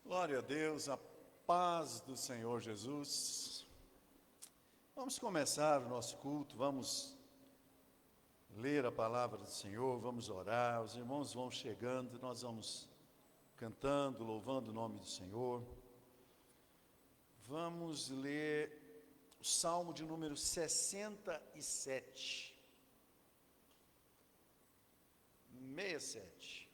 Glória a Deus, a paz do Senhor Jesus. Vamos começar o nosso culto, vamos ler a palavra do Senhor, vamos orar, os irmãos vão chegando, nós vamos cantando, louvando o nome do Senhor. Vamos ler o Salmo de número 67. 67.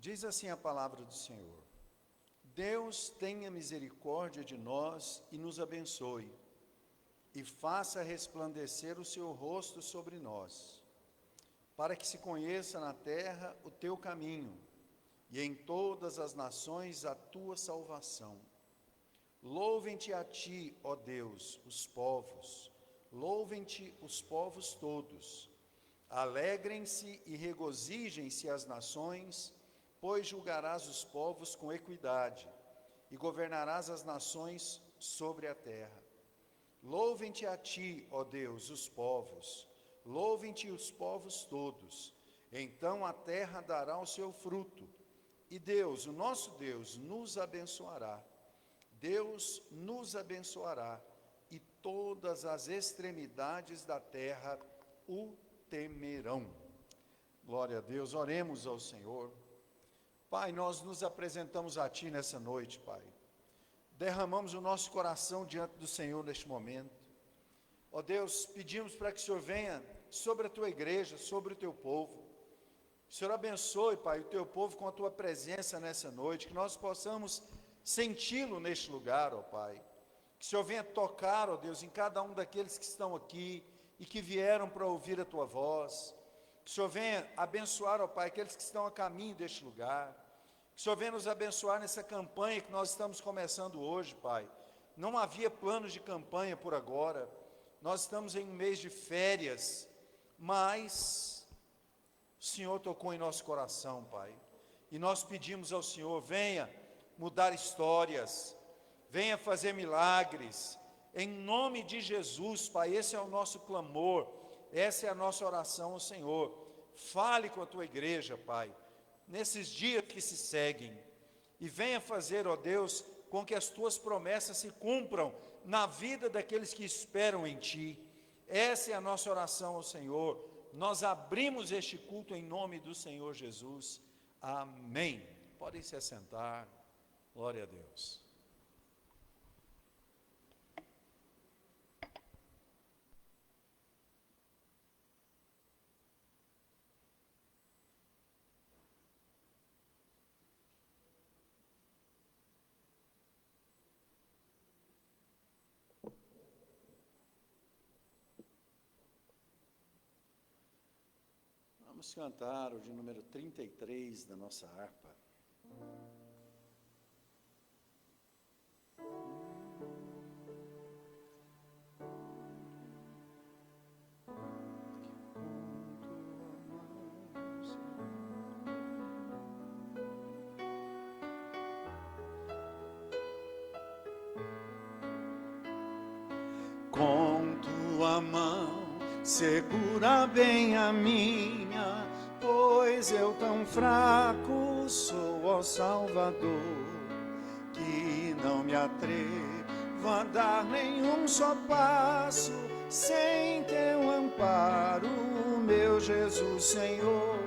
Diz assim a palavra do Senhor: Deus tenha misericórdia de nós e nos abençoe, e faça resplandecer o seu rosto sobre nós, para que se conheça na terra o teu caminho, e em todas as nações a tua salvação. Louvem-te a ti, ó Deus, os povos, louvem-te os povos todos, alegrem-se e regozijem-se as nações, pois julgarás os povos com equidade, e governarás as nações sobre a terra. Louvem-te a ti, ó Deus, os povos, louvem-te os povos todos, então a terra dará o seu fruto, e Deus, o nosso Deus, nos abençoará. Deus nos abençoará, e todas as extremidades da terra o temerão. Glória a Deus, oremos ao Senhor. Pai, nós nos apresentamos a Ti nessa noite, Pai. Derramamos o nosso coração diante do Senhor neste momento. Ó Deus, pedimos para que o Senhor venha sobre a Tua igreja, sobre o Teu povo. O Senhor abençoe, Pai, o Teu povo com a Tua presença nessa noite, que nós possamos senti-lo neste lugar, ó Pai. Que o Senhor venha tocar, ó Deus, em cada um daqueles que estão aqui e que vieram para ouvir a Tua voz. Que o Senhor venha abençoar, ó Pai, aqueles que estão a caminho deste lugar. Que o Senhor venha nos abençoar nessa campanha que nós estamos começando hoje, Pai. Não havia planos de campanha por agora. Nós estamos em um mês de férias, mas o Senhor tocou em nosso coração, Pai. E nós pedimos ao Senhor, venha mudar histórias, venha fazer milagres. Em nome de Jesus, Pai, esse é o nosso clamor. Essa é a nossa oração ao Senhor. Fale com a Tua igreja, Pai, nesses dias que se seguem, e venha fazer, ó Deus, com que as Tuas promessas se cumpram na vida daqueles que esperam em Ti. Essa é a nossa oração ao Senhor. Nós abrimos este culto em nome do Senhor Jesus. Amém. Podem se assentar. Glória a Deus. Vamos cantar o de número 33 da nossa harpa. Com Tua mão segura bem a minha, pois eu tão fraco sou, ó Salvador, que não me atrevo a dar nenhum só passo sem Teu amparo, meu Jesus Senhor.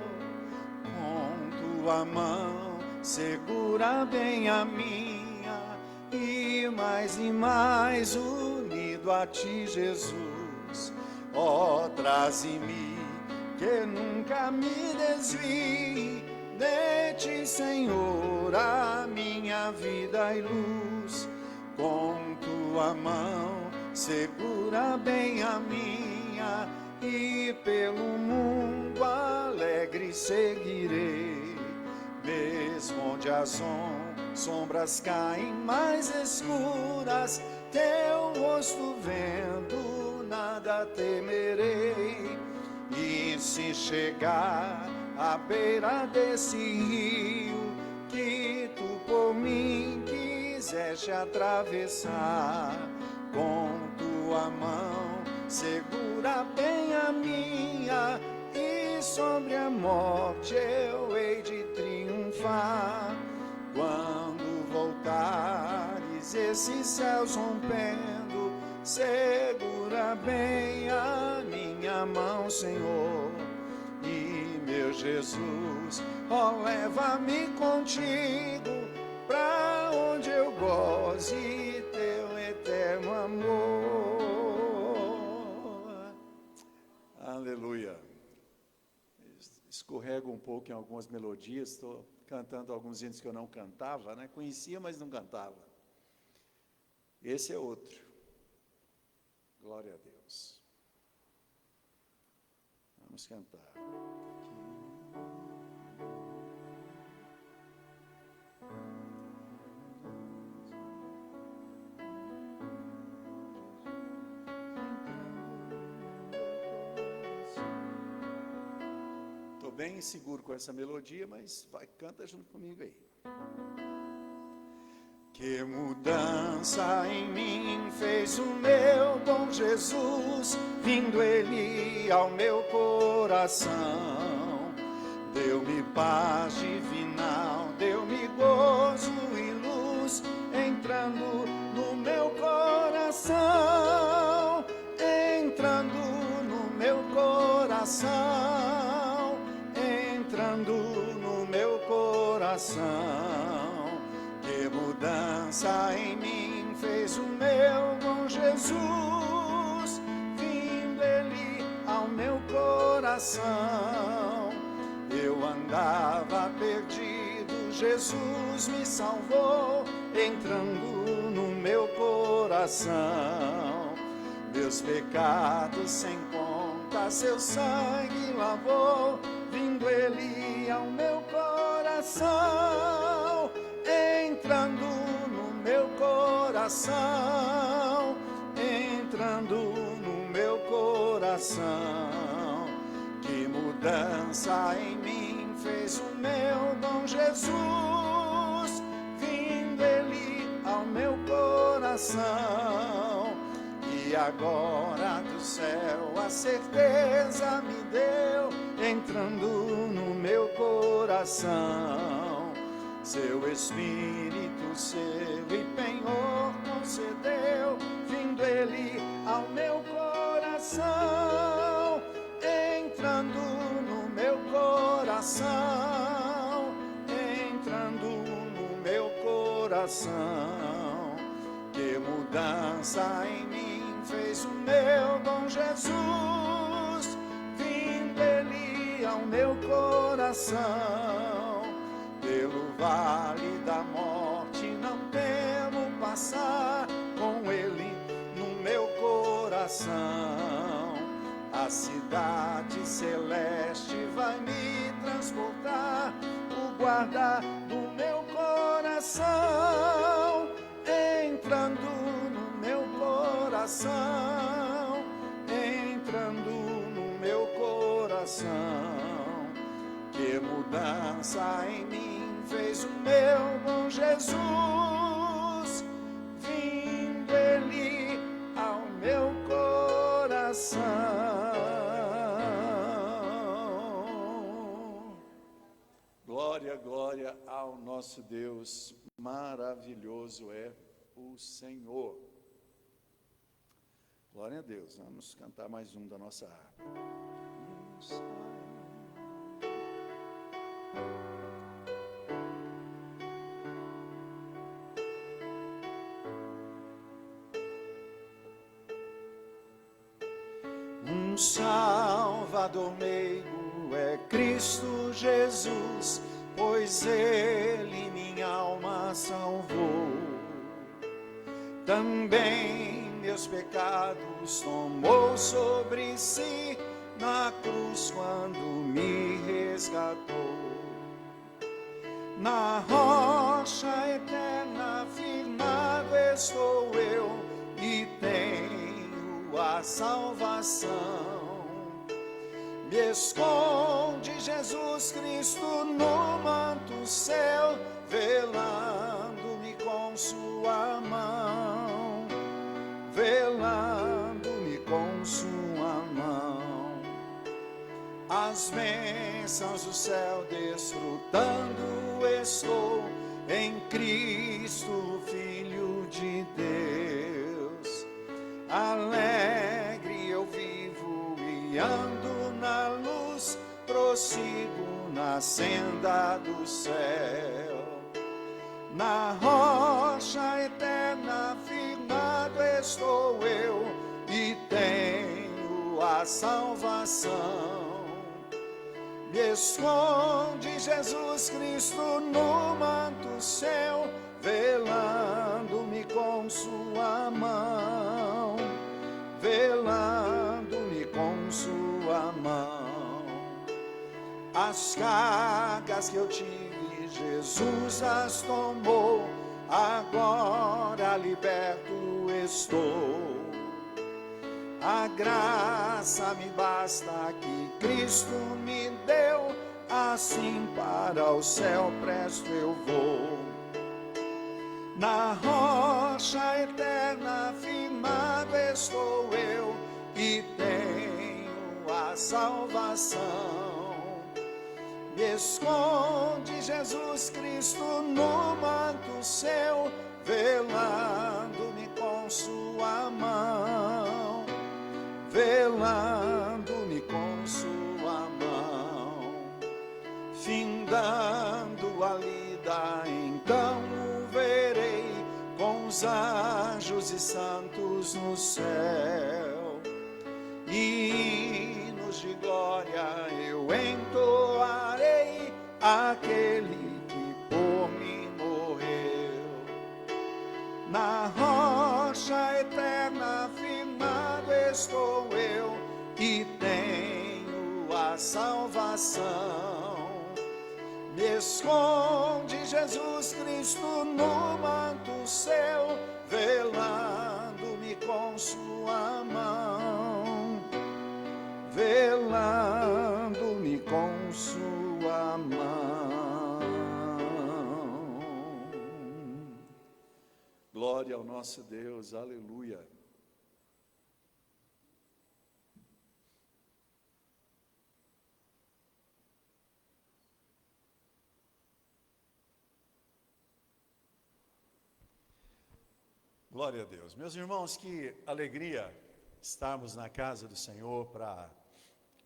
Com Tua mão segura bem a minha, e mais unido a Ti, Jesus. Ó, traze-me, que nunca me desvie de Ti, Senhor, a minha vida e luz. Com Tua mão segura bem a minha, e pelo mundo alegre seguirei, mesmo onde as sombras caem mais escuras, Teu rosto vendo, nada temerei. E se chegar à beira desse rio que Tu por mim quiseste quiseste atravessar, com tua mão segura bem a minha, e sobre a morte eu hei de triunfar. Quando voltares esses céus rompendo, segura bem a minha mão, Senhor. E meu Jesus, ó, leva-me contigo, pra onde eu goze teu eterno amor. Aleluia. Escorrego um pouco em algumas melodias, estou cantando alguns hinos que eu não cantava, né? Conhecia, mas não cantava. Esse é outro. Glória a Deus. Vamos cantar. Estou bem inseguro com essa melodia, mas canta junto comigo aí. Que mudança em mim fez o meu bom Jesus, vindo Ele ao meu coração. Deu-me paz divinal, deu-me gozo e luz, entrando no meu coração, entrando no meu coração, entrando no meu coração. Que mudança em mim fez o meu bom Jesus, vindo Ele ao meu coração. Eu andava perdido, Jesus me salvou, entrando no meu coração. Meus pecados sem conta, seu sangue lavou, vindo Ele ao meu coração, entrando no meu coração, entrando no meu coração. Que mudança em mim fez o meu bom Jesus, vindo Ele ao meu coração. E agora do céu a certeza me deu, entrando no meu coração. Seu Espírito, seu e penhor concedeu, vindo Ele ao meu coração, entrando no meu coração, entrando no meu coração. Que mudança em mim fez o meu bom Jesus, vindo Ele ao meu coração. Pelo vale da morte não temo passar, com Ele no meu coração. A cidade celeste vai me transportar, o guarda do meu coração, entrando no meu coração, entrando no meu coração. Que mudança em mim fez o meu bom Jesus, vindo Ele ao meu coração. Glória, glória ao nosso Deus, maravilhoso é o Senhor. Glória a Deus. Vamos cantar mais um da nossa harpa. Um Salvador meigo é Cristo Jesus, pois Ele minha alma salvou. Também meus pecados tomou sobre si na cruz quando me resgatou. Na rocha eterna firmado estou eu e tenho a salvação. Me esconde Jesus Cristo no manto céu, velando-me com com sua mão, velando-me com sua mão. As bênçãos do céu desfrutando estou em Cristo, Filho de Deus. Alegre eu vivo e ando na luz, prossigo na senda do céu. Na rocha eterna firmado estou eu e tenho a salvação. Me esconde Jesus Cristo no manto seu, velando-me com sua mão, velando-me com sua mão. As cargas que eu tive, Jesus as tomou, agora liberto estou. A graça me basta que Cristo me deu, assim para o céu presto eu vou. Na rocha eterna firmado estou eu e tenho a salvação. Me esconde Jesus Cristo no manto seu, velando-me com sua mão, velando-me com sua mão. Findando a lida, então o verei com os anjos e santos no céu. E hinos de glória eu entoarei aquele que por mim morreu. Na rocha eterna firmado estou eu e tenho a salvação. Me esconde Jesus Cristo no manto seu, velando-me com sua mão, velando-me com sua mão. Glória ao nosso Deus, aleluia. Glória a Deus. Meus irmãos, que alegria estarmos na casa do Senhor para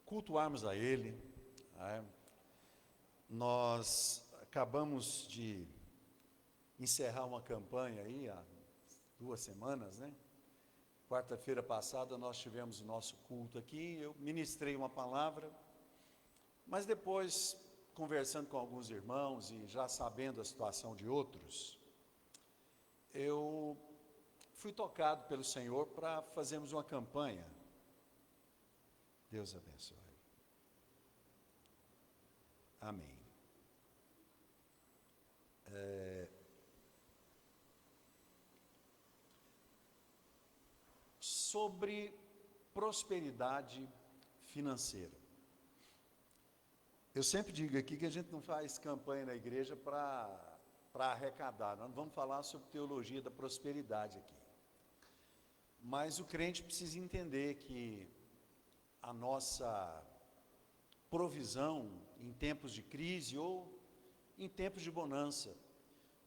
cultuarmos a Ele. Nós acabamos de encerrar uma campanha aí há 2 semanas, né? Quarta-feira passada nós tivemos o nosso culto aqui, eu ministrei uma palavra, mas depois, conversando com alguns irmãos e já sabendo a situação de outros, eu fui tocado pelo Senhor para fazermos uma campanha. Deus abençoe. Amém. Sobre prosperidade financeira. Eu sempre digo aqui que a gente não faz campanha na igreja para arrecadar, nós não vamos falar sobre teologia da prosperidade aqui. Mas o crente precisa entender que a nossa provisão em tempos de crise ou em tempos de bonança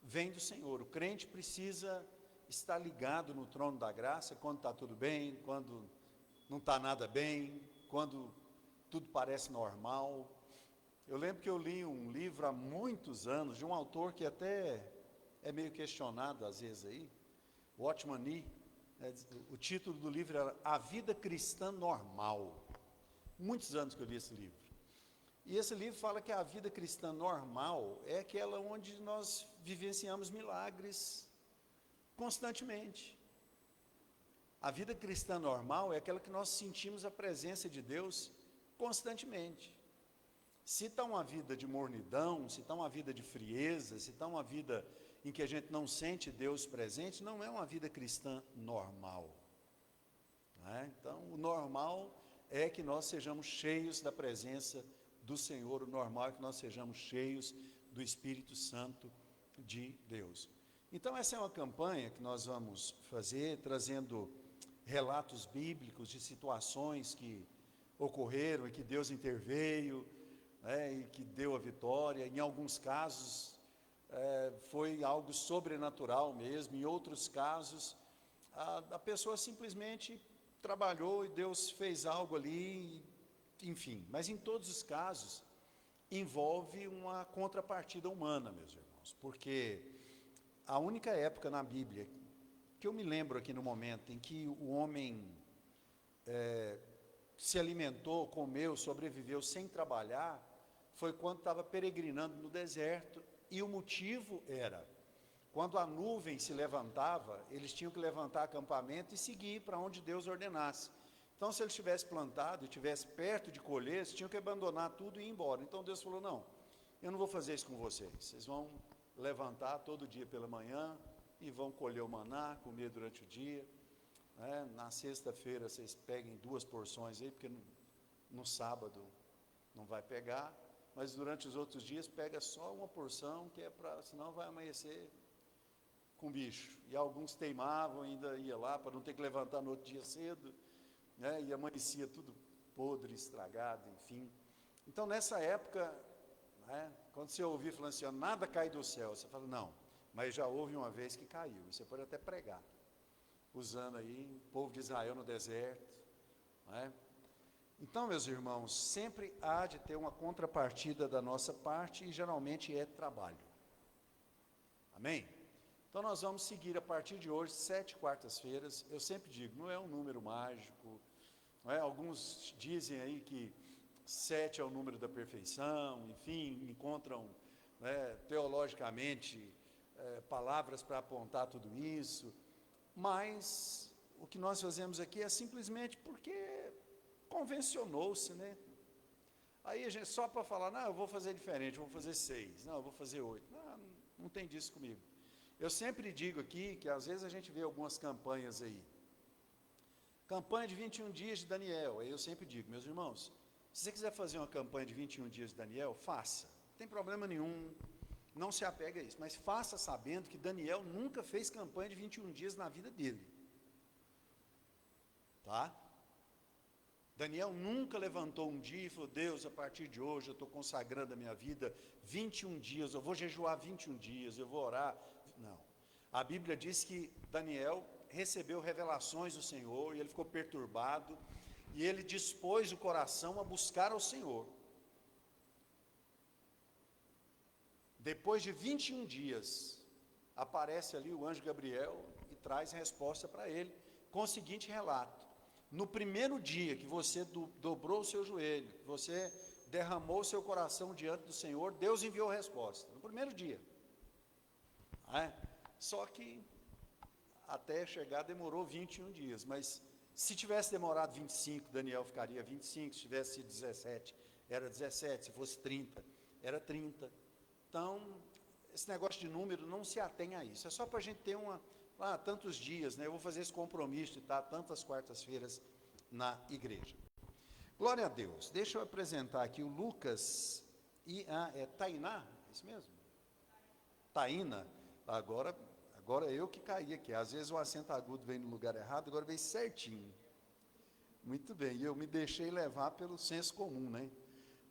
vem do Senhor. O crente precisa estar ligado no trono da graça quando está tudo bem, quando não está nada bem, quando tudo parece normal. Eu lembro que eu li um livro há muitos anos, de um autor que até é meio questionado às vezes aí, Watchman Nee. O título do livro era A Vida Cristã Normal. Muitos anos que eu li esse livro. E esse livro fala que a vida cristã normal é aquela onde nós vivenciamos milagres constantemente. A vida cristã normal é aquela que nós sentimos a presença de Deus constantemente. Se está uma vida de mornidão, se está uma vida de frieza, se está uma vida em que a gente não sente Deus presente, não é uma vida cristã normal. Então, o normal é que nós sejamos cheios da presença do Senhor, o normal é que nós sejamos cheios do Espírito Santo de Deus. Então, essa é uma campanha que nós vamos fazer, trazendo relatos bíblicos de situações que ocorreram e que Deus interveio, né, e que deu a vitória. Em alguns casos, foi algo sobrenatural mesmo, em outros casos, a pessoa simplesmente trabalhou e Deus fez algo ali, enfim. Mas em todos os casos, envolve uma contrapartida humana, meus irmãos, porque a única época na Bíblia que eu me lembro aqui no momento em que o homem se alimentou, comeu, sobreviveu sem trabalhar, foi quando estava peregrinando no deserto, e o motivo era, quando a nuvem se levantava, eles tinham que levantar acampamento e seguir para onde Deus ordenasse. Então, se eles tivessem plantado e estivesse perto de colher, eles tinham que abandonar tudo e ir embora. Então, Deus falou, não, eu não vou fazer isso com vocês, vocês vão levantar todo dia pela manhã e vão colher o maná, comer durante o dia, né? Na sexta-feira vocês peguem 2 porções aí, porque no sábado não vai pegar, mas durante os outros dias pega só uma porção, que é para, senão vai amanhecer com bicho. E alguns teimavam, ainda ia lá para não ter que levantar no outro dia cedo, né? E amanhecia tudo podre, estragado, enfim. Então, nessa época, né, quando você ouvir falando assim, ó, nada cai do céu, você fala, não, mas já houve uma vez que caiu. Você pode até pregar, usando aí o povo de Israel no deserto, né? Então, meus irmãos, sempre há de ter uma contrapartida da nossa parte, e geralmente é trabalho. Amém? Então, nós vamos seguir a partir de hoje, 7 quartas-feiras. Eu sempre digo, não é um número mágico, não é? Alguns dizem aí que 7 é o número da perfeição, enfim, encontram, né, teologicamente, palavras para apontar tudo isso, mas o que nós fazemos aqui é simplesmente porque convencionou-se, né? Aí a gente, só para falar, não, eu vou fazer diferente, eu vou fazer 6, não, eu vou fazer 8, não tem disso comigo. Eu sempre digo aqui, que às vezes a gente vê algumas campanhas aí, campanha de 21 dias de Daniel, aí eu sempre digo, meus irmãos, se você quiser fazer uma campanha de 21 dias de Daniel, faça, não tem problema nenhum, não se apega a isso, mas faça sabendo que Daniel nunca fez campanha de 21 dias na vida dele, tá? Daniel nunca levantou um dia e falou, Deus, a partir de hoje eu estou consagrando a minha vida 21 dias, eu vou jejuar 21 dias, eu vou orar. Não. A Bíblia diz que Daniel recebeu revelações do Senhor e ele ficou perturbado e ele dispôs o coração a buscar ao Senhor. Depois de 21 dias, aparece ali o anjo Gabriel e traz resposta para ele com o seguinte relato. No primeiro dia que você dobrou o seu joelho, que você derramou o seu coração diante do Senhor, Deus enviou a resposta, no primeiro dia. Só que até chegar demorou 21 dias, mas se tivesse demorado 25, Daniel ficaria 25, se tivesse sido 17, era 17, se fosse 30, era 30. Então, esse negócio de número não se atém a isso, é só para a gente ter tantos dias, né? Eu vou fazer esse compromisso de estar tantas quartas-feiras na igreja. Glória a Deus. Deixa eu apresentar aqui o Lucas e a Tainá, é isso mesmo? Taína. Agora eu que caí aqui. Às vezes o acento agudo vem no lugar errado, agora veio certinho. Muito bem, e eu me deixei levar pelo senso comum, né?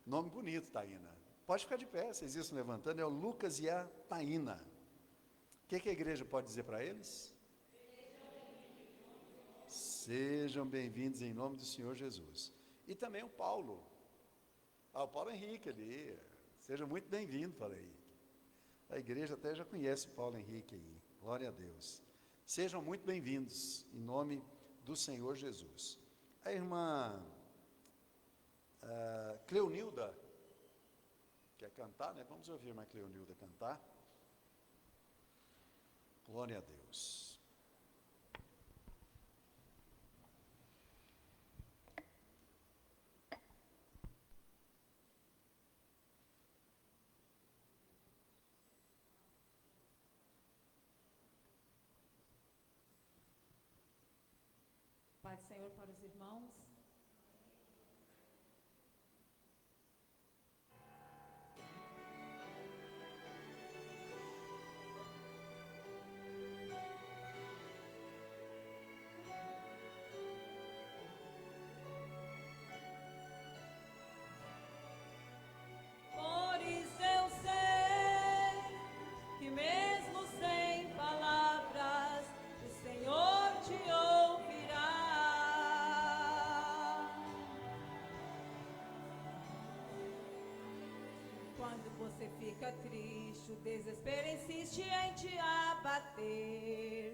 Nome bonito, Taína. Pode ficar de pé, vocês estão levantando, é o Lucas e a Taína. O que a igreja pode dizer para eles? Sejam bem-vindos em nome do Senhor Jesus. E também o Paulo. O Paulo Henrique ali. Seja muito bem-vindo, falei. A igreja até já conhece o Paulo Henrique aí. Glória a Deus. Sejam muito bem-vindos em nome do Senhor Jesus. A irmã Cleonilda quer cantar, né? Vamos ouvir a irmã Cleonilda cantar. Glória a Deus. Paz do Senhor para os irmãos. você fica triste, o desespero insiste em te abater.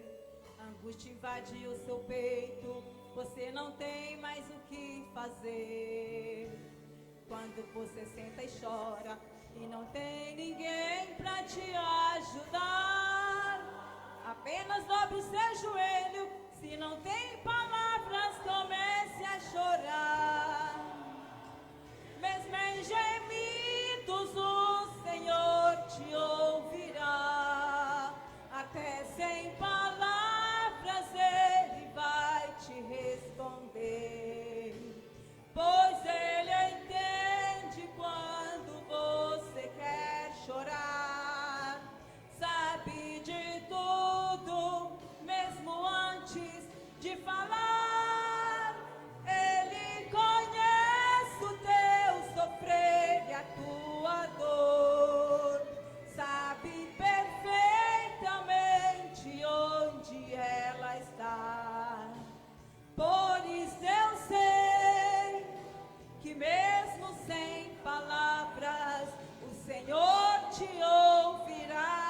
A angústia invade o seu peito, você não tem mais o que fazer. Quando você senta e chora e não tem ninguém pra te ajudar, apenas dobre o seu joelho, se não tem palavras, comece a chorar. Mesmo em gemidos o Senhor te ouvirá, até sem palavras Ele vai te responder, pois Ele entende quando você quer chorar, sabe de tudo, mesmo antes de falar. Ele conhece o teu sofrer e a tua dor, sabe perfeitamente onde ela está. Por isso eu sei que mesmo sem palavras o Senhor te ouvirá.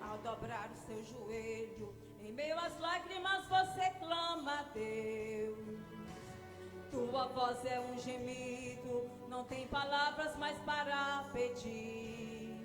Ao dobrar o seu joelho, em meio às lágrimas você clama a Deus. Tua voz é um gemido, não tem palavras mais para pedir.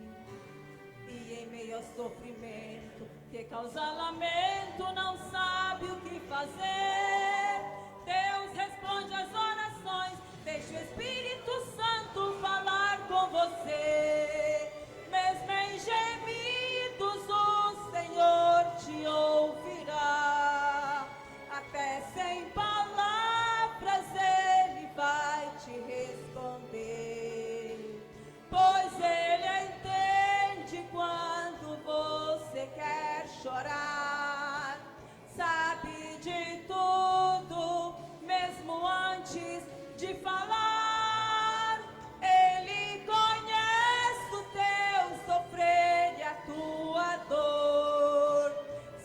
E em meio ao sofrimento que causa lamento, não sabe o que fazer. Deus responde às orações, deixa o Espírito Santo falar com você. Mesmo em gemidos o Senhor te ouvirá, até sem palavras Ele vai te responder, pois Ele entende quando você quer chorar, sabe de tudo, mesmo antes de falar. Ele conhece o teu sofrer e a tua dor,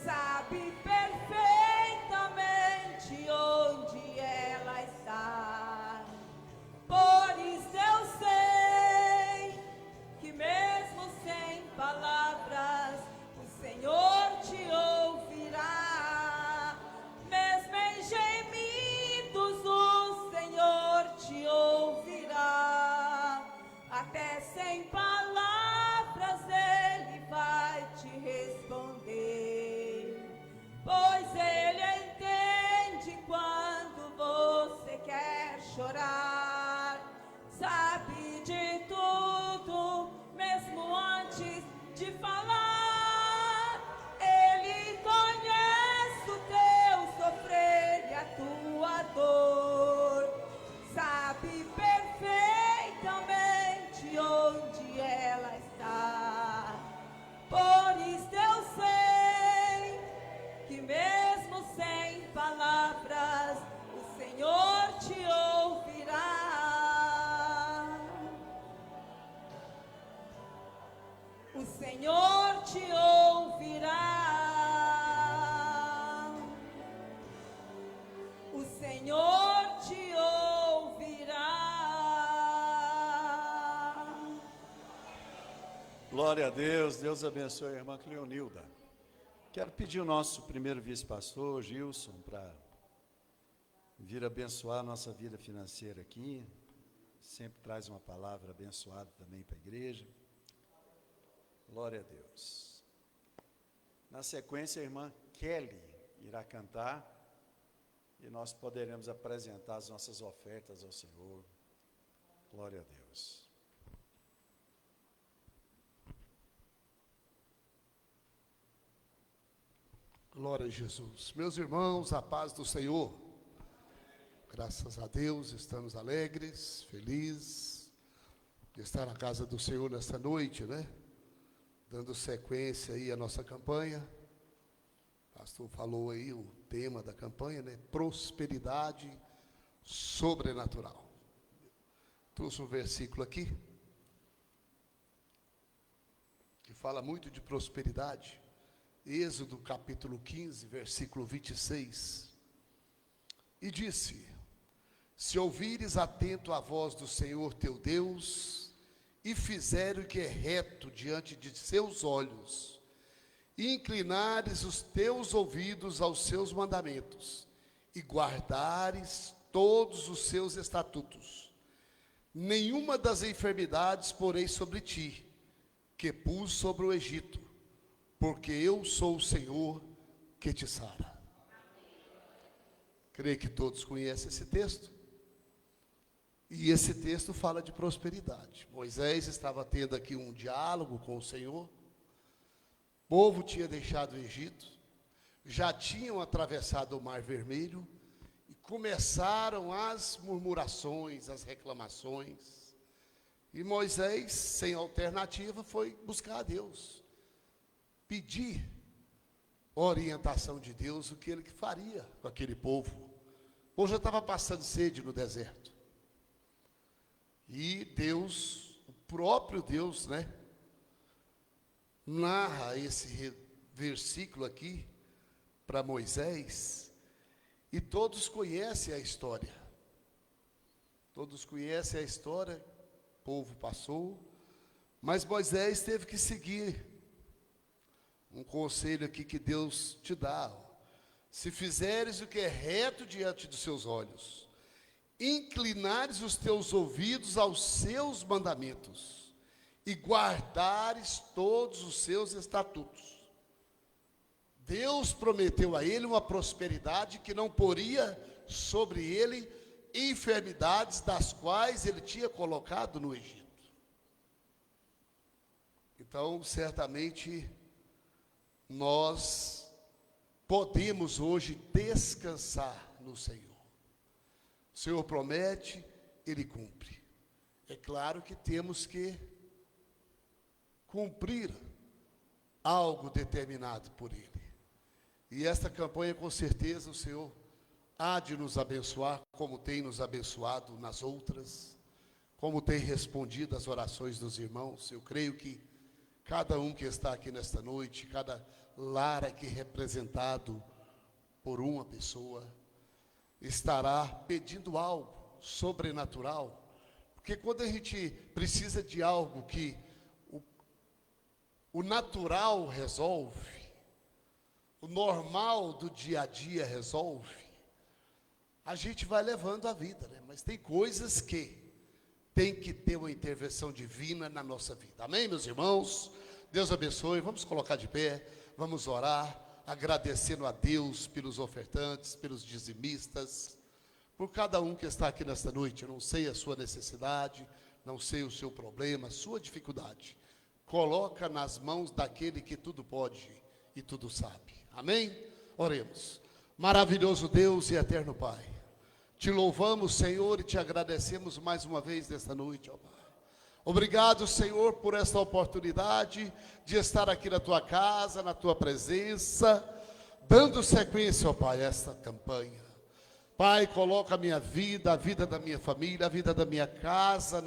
sabe perfeitamente onde ela está. Por isso eu sei que mesmo sem palavras o Senhor te ouvirá. Mesmo em gemidos o Senhor te ouvirá, até sem palavras Ele vai te responder, pois Ele entende quando você quer chorar, sabe de tudo, mesmo antes de falar. Ele conhece o teu sofrer e a tua dor, sabe perfeitamente onde ela está. Por isso eu sei que mesmo sem palavras o Senhor te ouvirá. O Senhor te ouvirá. O Senhor te ouvirá. Glória a Deus, Deus abençoe a irmã Cleonilda. Quero pedir o nosso primeiro vice-pastor, Gilson, para vir abençoar a nossa vida financeira aqui. Sempre traz uma palavra abençoada também para a igreja. Glória a Deus. Na sequência, a irmã Kelly irá cantar e nós poderemos apresentar as nossas ofertas ao Senhor. Glória a Deus. Glória a Jesus. Meus irmãos, a paz do Senhor. Graças a Deus, estamos alegres, felizes de estar na casa do Senhor nesta noite, né? Dando sequência aí à nossa campanha, pastor falou aí o tema da campanha, né? Prosperidade sobrenatural. Trouxe um versículo aqui que fala muito de prosperidade. Êxodo capítulo 15, versículo 26. E disse: se ouvires atento a voz do Senhor teu Deus, e fizer o que é reto diante de seus olhos, e inclinares os teus ouvidos aos seus mandamentos, e guardares todos os seus estatutos, nenhuma das enfermidades porei sobre ti, que pus sobre o Egito, porque eu sou o Senhor que te sara. Creio que todos conhecem esse texto. E esse texto fala de prosperidade. Moisés estava tendo aqui um diálogo com o Senhor. O povo tinha deixado o Egito, já tinham atravessado o Mar Vermelho, e começaram as murmurações, as reclamações. E Moisés, sem alternativa, foi buscar a Deus, pedir orientação de Deus, o que ele faria com aquele povo. O povo já estava passando sede no deserto. E Deus, o próprio Deus, né, narra esse versículo aqui para Moisés, e todos conhecem a história. Todos conhecem a história, o povo passou, mas Moisés teve que seguir um conselho aqui que Deus te dá. Se fizeres o que é reto diante dos seus olhos, inclinares os teus ouvidos aos seus mandamentos, e guardares todos os seus estatutos. Deus prometeu a ele uma prosperidade que não poria sobre ele enfermidades das quais ele tinha colocado no Egito. Então, certamente, nós podemos hoje descansar no Senhor. O Senhor promete, Ele cumpre. É claro que temos que cumprir algo determinado por Ele. E esta campanha, com certeza, o Senhor há de nos abençoar, como tem nos abençoado nas outras, como tem respondido às orações dos irmãos. Eu creio que cada um que está aqui nesta noite, cada lar aqui representado por uma pessoa, estará pedindo algo sobrenatural, porque quando a gente precisa de algo que o natural resolve, o normal do dia a dia resolve, a gente vai levando a vida, né? Mas tem coisas que tem que ter uma intervenção divina na nossa vida. Amém, meus irmãos? Deus abençoe. Vamos colocar de pé, vamos orar, agradecendo a Deus pelos ofertantes, pelos dizimistas, por cada um que está aqui nesta noite. Eu não sei a sua necessidade, não sei o seu problema, a sua dificuldade. Coloca nas mãos daquele que tudo pode e tudo sabe. Amém? Oremos. Maravilhoso Deus e eterno Pai, te louvamos, Senhor, e te agradecemos mais uma vez nesta noite, ó Pai. Obrigado, Senhor, por esta oportunidade de estar aqui na tua casa, na tua presença, dando sequência, ó Pai, a esta campanha. Pai, coloca a minha vida, a vida da minha família, a vida da minha casa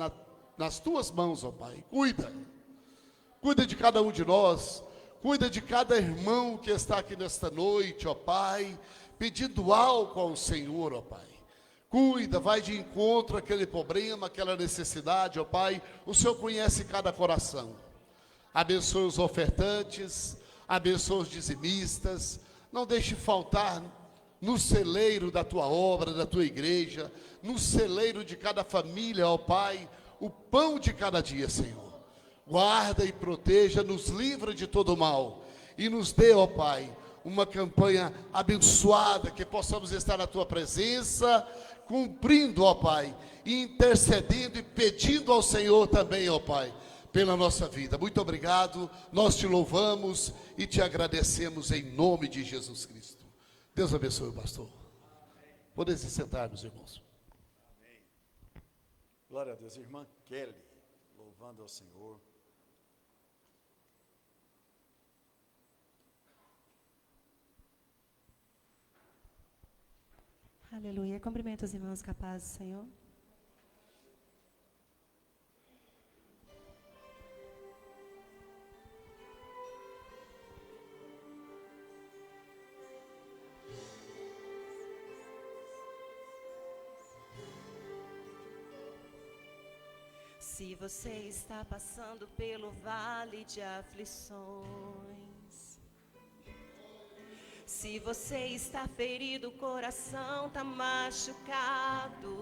nas tuas mãos, ó Pai. Cuida de cada um de nós, cuida de cada irmão que está aqui nesta noite, ó Pai, pedindo algo ao Senhor, ó Pai. Cuida, vai de encontro àquele problema, aquela necessidade, ó Pai. O Senhor conhece cada coração. Abençoe os ofertantes, abençoe os dizimistas. Não deixe faltar no celeiro da tua obra, da tua igreja, no celeiro de cada família, ó Pai, o pão de cada dia, Senhor. Guarda e proteja, nos livra de todo mal e nos dê, ó Pai, uma campanha abençoada, que possamos estar na tua presença, cumprindo, ó Pai, e intercedendo e pedindo ao Senhor também, ó Pai, pela nossa vida. Muito obrigado, nós te louvamos e te agradecemos em nome de Jesus Cristo. Deus abençoe o pastor. Podem se sentar, meus irmãos. Amém. Glória a Deus. Irmã Kelly, louvando ao Senhor. Aleluia. Cumprimento os irmãos com a paz do Senhor. Se você está passando pelo vale de aflições, se você está ferido, o coração está machucado,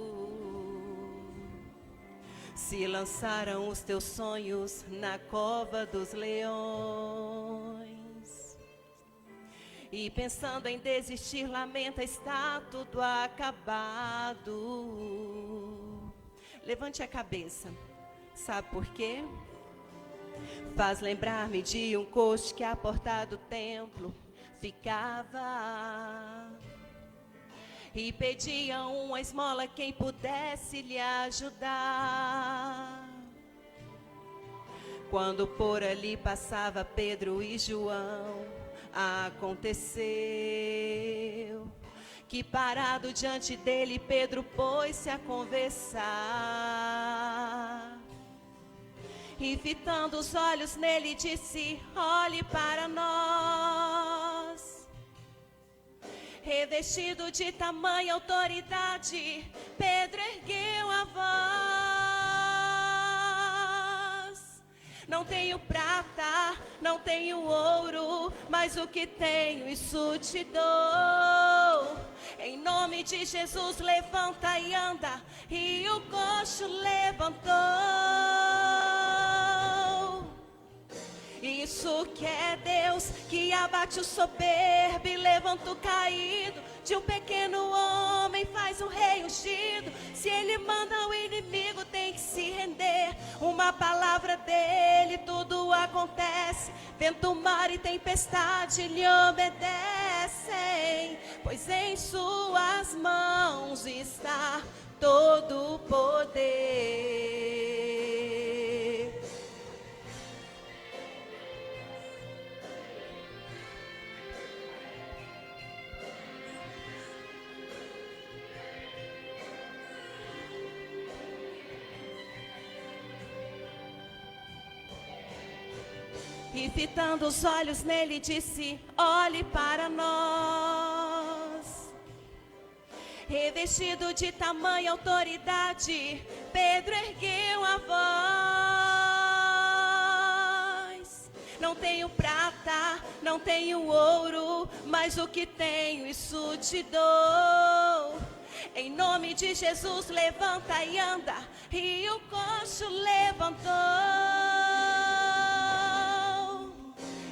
se lançaram os teus sonhos na cova dos leões, e pensando em desistir, lamenta, está tudo acabado. Levante a cabeça. Sabe por quê? Faz lembrar-me de um coxo que à porta do templo ficava e pedia uma esmola quem pudesse lhe ajudar. Quando por ali passava Pedro e João, aconteceu que parado diante dele Pedro pôs-se a conversar. E fitando os olhos nele disse: olhe para nós. Revestido de tamanha autoridade, Pedro ergueu a voz: não tenho prata, não tenho ouro, mas o que tenho isso te dou. Em nome de Jesus levanta e anda. E o coxo levantou. Isso que é Deus, que abate o soberbo e levanta o caído. De um pequeno homem faz um rei ungido. Se ele manda o inimigo tem que se render. Uma palavra dele tudo acontece. Vento, mar e tempestade lhe obedecem, pois em suas mãos está todo o poder. E fitando os olhos nele disse: olhe para nós. Revestido de tamanha autoridade, Pedro ergueu a voz: não tenho prata, não tenho ouro, mas o que tenho isso te dou. Em nome de Jesus levanta e anda. E o coxo levantou.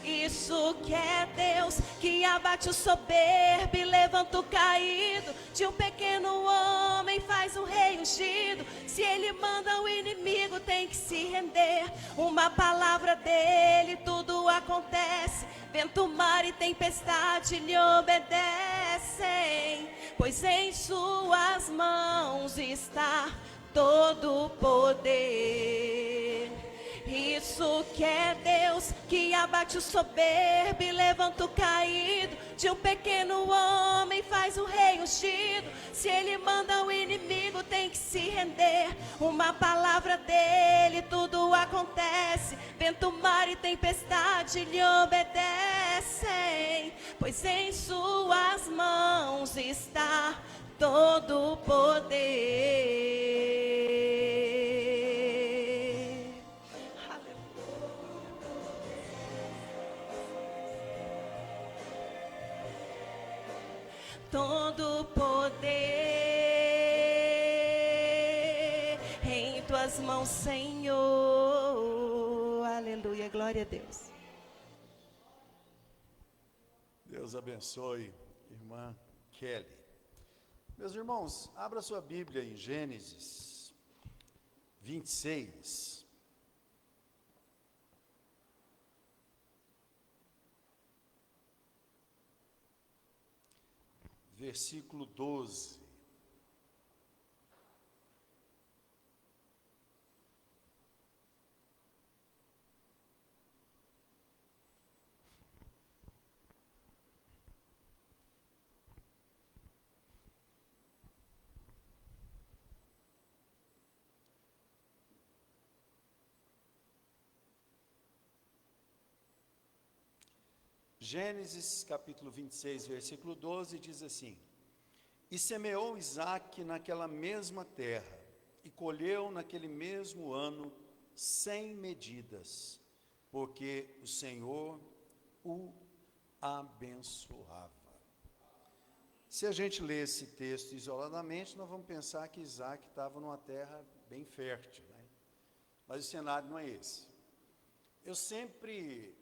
Isso que é Deus, que abate o soberbo e levanta o caído. De um pequeno homem faz um rei ungido. Se ele manda o inimigo tem que se render. Uma palavra dele tudo acontece. Vento, mar e tempestade lhe obedecem, pois em suas mãos está todo o poder. Isso que é Deus, que abate o soberbo e levanta o caído. De um pequeno homem faz um rei ungido. Se ele manda o inimigo tem que se render. Uma palavra dele tudo acontece. Vento, mar e tempestade lhe obedecem, pois em suas mãos está todo o poder. Todo poder em tuas mãos, Senhor. Aleluia, glória a Deus. Deus abençoe, irmã Kelly. Meus irmãos, abra sua Bíblia em Gênesis 26. Versículo 12. Gênesis capítulo 26, versículo 12, diz assim: E semeou Isaque naquela mesma terra, e colheu naquele mesmo ano 100 medidas, porque o Senhor o abençoava. Se a gente lê esse texto isoladamente, nós vamos pensar que Isaque estava numa terra bem fértil, né? Mas o cenário não é esse. Eu sempre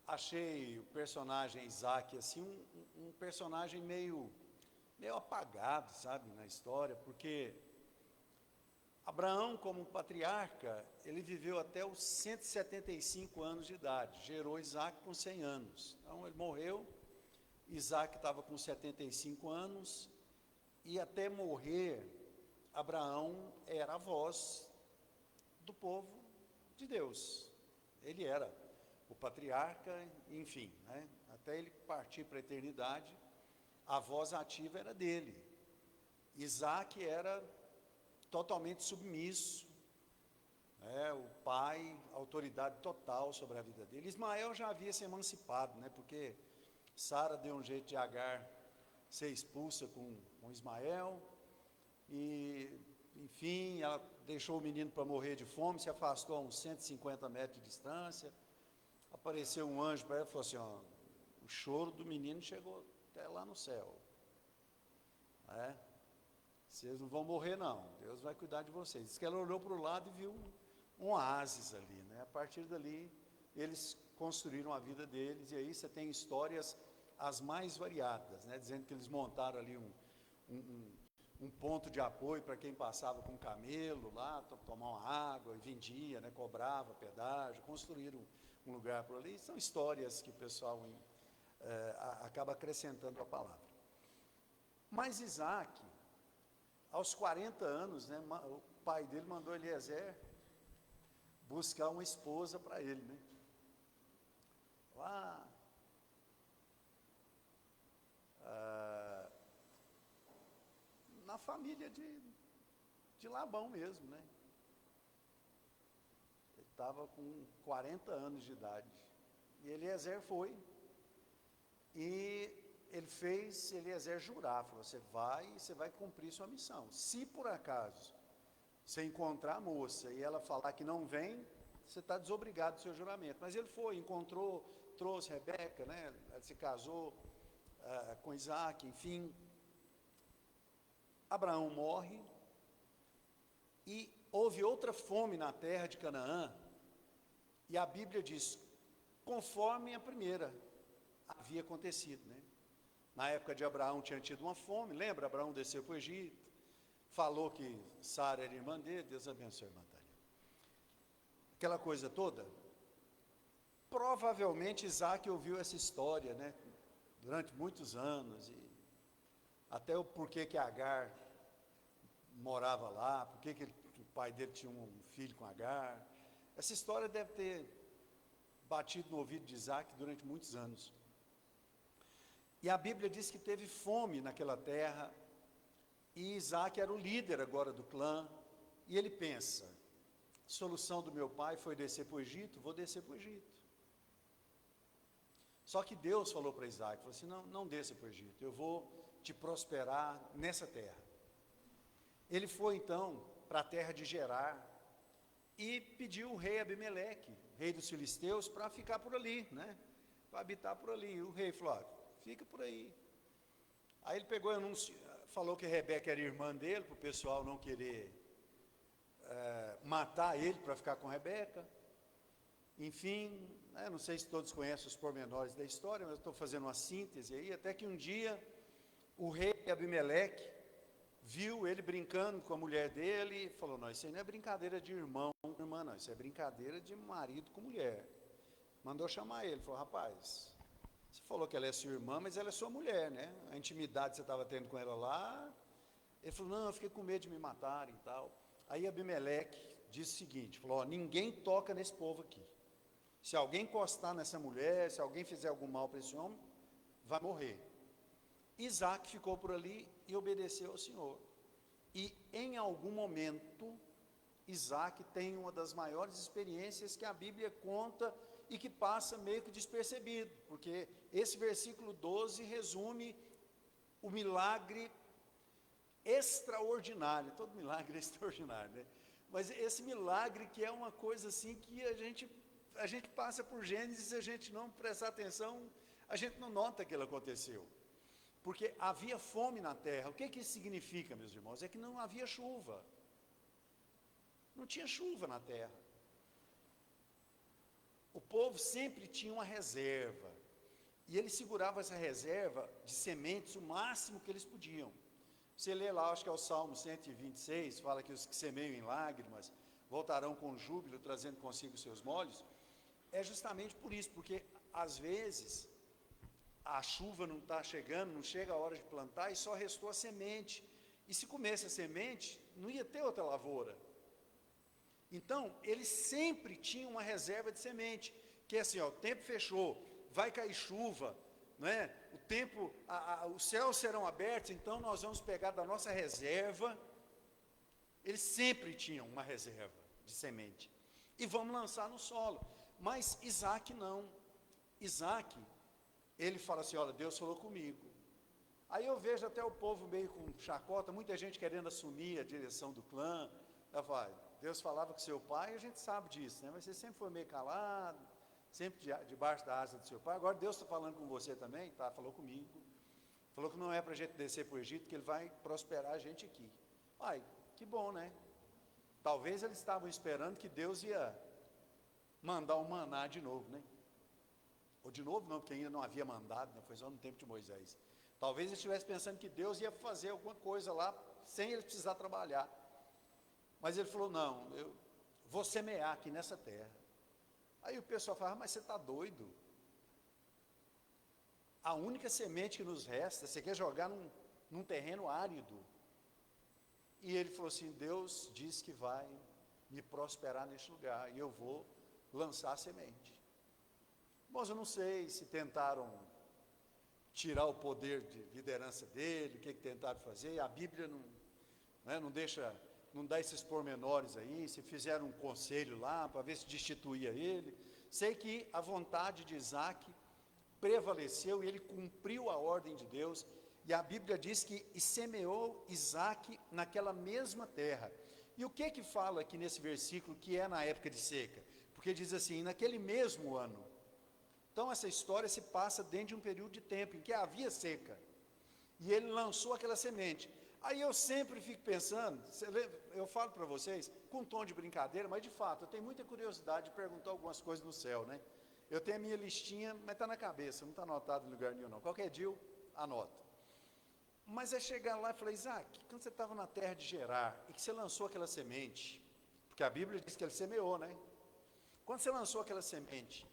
achei o personagem Isaque assim, um personagem meio apagado, sabe, na história, porque Abraão, como patriarca, ele viveu até os 175 anos de idade, gerou Isaque com 100 anos. Então ele morreu, Isaque estava com 75 anos, e até morrer, Abraão era a voz do povo de Deus. Ele era o patriarca, enfim, né? Até ele partir para a eternidade, a voz ativa era dele. Isaque era totalmente submisso, né? O pai, autoridade total sobre a vida dele. Ismael já havia se emancipado, né? Porque Sara deu um jeito de Agar ser expulsa com Ismael, e, enfim, ela deixou o menino para morrer de fome, se afastou a uns 150 metros de distância. Apareceu um anjo para ela e falou assim: ó, o choro do menino chegou até lá no céu. Vocês não vão morrer não, Deus vai cuidar de vocês. Diz que ela olhou para o lado e viu um oásis ali, né? A partir dali, eles construíram a vida deles, e aí você tem histórias as mais variadas, né? Dizendo que eles montaram ali um ponto de apoio para quem passava com camelo lá, tomar uma água, e vendia, né? Cobrava pedágio, construíram um lugar por ali. São histórias que o pessoal acaba acrescentando a palavra. Mas Isaque, aos 40 anos, né, o pai dele mandou Eliezer buscar uma esposa para ele, né? Lá, na família de Labão mesmo, né? Ele estava com 40 anos de idade, e Eliezer foi, e ele fez Eliezer jurar, falou: você vai cumprir sua missão. Se por acaso você encontrar a moça e ela falar que não vem, você está desobrigado do seu juramento. Mas ele foi, encontrou, trouxe Rebeca, né? Ela se casou com Isaque, enfim. Abraão morre, e houve outra fome na terra de Canaã, e a Bíblia diz, conforme a primeira havia acontecido, né? Na época de Abraão tinha tido uma fome, lembra? Abraão desceu para o Egito, falou que Sara era irmã dele, Deus abençoe a irmã Tânia. Aquela coisa toda. Provavelmente Isaque ouviu essa história, né? Durante muitos anos, e até o porquê que Agar morava lá, porquê que o pai dele tinha um filho com Agar. Essa história deve ter batido no ouvido de Isaque durante muitos anos. E a Bíblia diz que teve fome naquela terra, e Isaque era o líder agora do clã, e ele pensa: a solução do meu pai foi descer para o Egito, vou descer para o Egito. Só que Deus falou para Isaque, falou assim: não desça para o Egito, eu vou te prosperar nessa terra. Ele foi então para a terra de Gerar, e pediu o rei Abimeleque, rei dos filisteus, para ficar por ali, né? Para habitar por ali. E o rei falou: fica por aí. Aí ele pegou e falou que Rebeca era irmã dele, para o pessoal não querer matar ele para ficar com Rebeca. Enfim, né, não sei se todos conhecem os pormenores da história, mas eu estou fazendo uma síntese aí, até que um dia o rei Abimeleque viu ele brincando com a mulher dele e falou: não, isso aí não é brincadeira de irmão, irmã, não, isso é brincadeira de marido com mulher. Mandou chamar ele, falou: rapaz, você falou que ela é sua irmã, mas ela é sua mulher, né? A intimidade que você estava tendo com ela lá. Ele falou: não, eu fiquei com medo de me matarem e tal. Aí Abimeleque disse o seguinte, falou: ó, ninguém toca nesse povo aqui. Se alguém encostar nessa mulher, se alguém fizer algum mal para esse homem, vai morrer. Isaque ficou por ali e obedeceu ao Senhor. E em algum momento, Isaque tem uma das maiores experiências que a Bíblia conta e que passa meio que despercebido, porque esse versículo 12 resume o milagre extraordinário. Todo milagre é extraordinário, né? Mas esse milagre que é uma coisa assim que a gente passa por Gênesis, se a gente não prestar atenção, a gente não nota que ele aconteceu. Porque havia fome na terra. O que isso significa, meus irmãos? É que não havia chuva. Não tinha chuva na terra. O povo sempre tinha uma reserva. E eles seguravam essa reserva de sementes o máximo que eles podiam. Você lê lá, acho que é o Salmo 126, fala que os que semeiam em lágrimas voltarão com júbilo, trazendo consigo seus molhos. É justamente por isso, porque às vezes a chuva não está chegando, não chega a hora de plantar e só restou a semente. E se comesse a semente, não ia ter outra lavoura. Então, eles sempre tinham uma reserva de semente, que é assim, ó, o tempo fechou, vai cair chuva, não é? O tempo, os céus serão abertos, então nós vamos pegar da nossa reserva. Eles sempre tinham uma reserva de semente. E vamos lançar no solo. Mas Isaac não. Isaac, ele fala assim, olha, Deus falou comigo. Aí eu vejo até o povo meio com chacota, muita gente querendo assumir a direção do clã. Ela fala, Deus falava com seu pai, a gente sabe disso, né? Mas você sempre foi meio calado, sempre debaixo da asa do seu pai. Agora Deus está falando com você também, tá? Falou comigo. Falou que não é para a gente descer para o Egito, que Ele vai prosperar a gente aqui. Ai, que bom, né? Talvez eles estavam esperando que Deus ia mandar o maná de novo, né? Ou de novo não, porque ainda não havia mandado, né? Foi só no tempo de Moisés. Talvez eles estivessem pensando que Deus ia fazer alguma coisa lá, sem eles precisar trabalhar. Mas ele falou, não, eu vou semear aqui nessa terra. Aí o pessoal fala, mas você está doido? A única semente que nos resta, você quer jogar num terreno árido. E ele falou assim, Deus diz que vai me prosperar neste lugar, e eu vou lançar a semente. Mas eu não sei se tentaram tirar o poder de liderança dele, o que tentaram fazer. A Bíblia não deixa, não dá esses pormenores aí, se fizeram um conselho lá, para ver se destituía ele. Sei que a vontade de Isaac prevaleceu e ele cumpriu a ordem de Deus, e a Bíblia diz que semeou Isaac naquela mesma terra. E o que fala aqui nesse versículo que é na época de seca? Porque diz assim, naquele mesmo ano. Então essa história se passa dentro de um período de tempo em que havia seca, e ele lançou aquela semente. Aí eu sempre fico pensando, eu falo para vocês, com um tom de brincadeira, mas de fato, eu tenho muita curiosidade de perguntar algumas coisas no céu, né? Eu tenho a minha listinha, mas está na cabeça, não está anotado em lugar nenhum não. Qualquer dia eu anoto. Mas é chegar lá e falar, Isaac, quando você estava na terra de Gerar, e que você lançou aquela semente, porque a Bíblia diz que ele semeou, né? Quando você lançou aquela semente,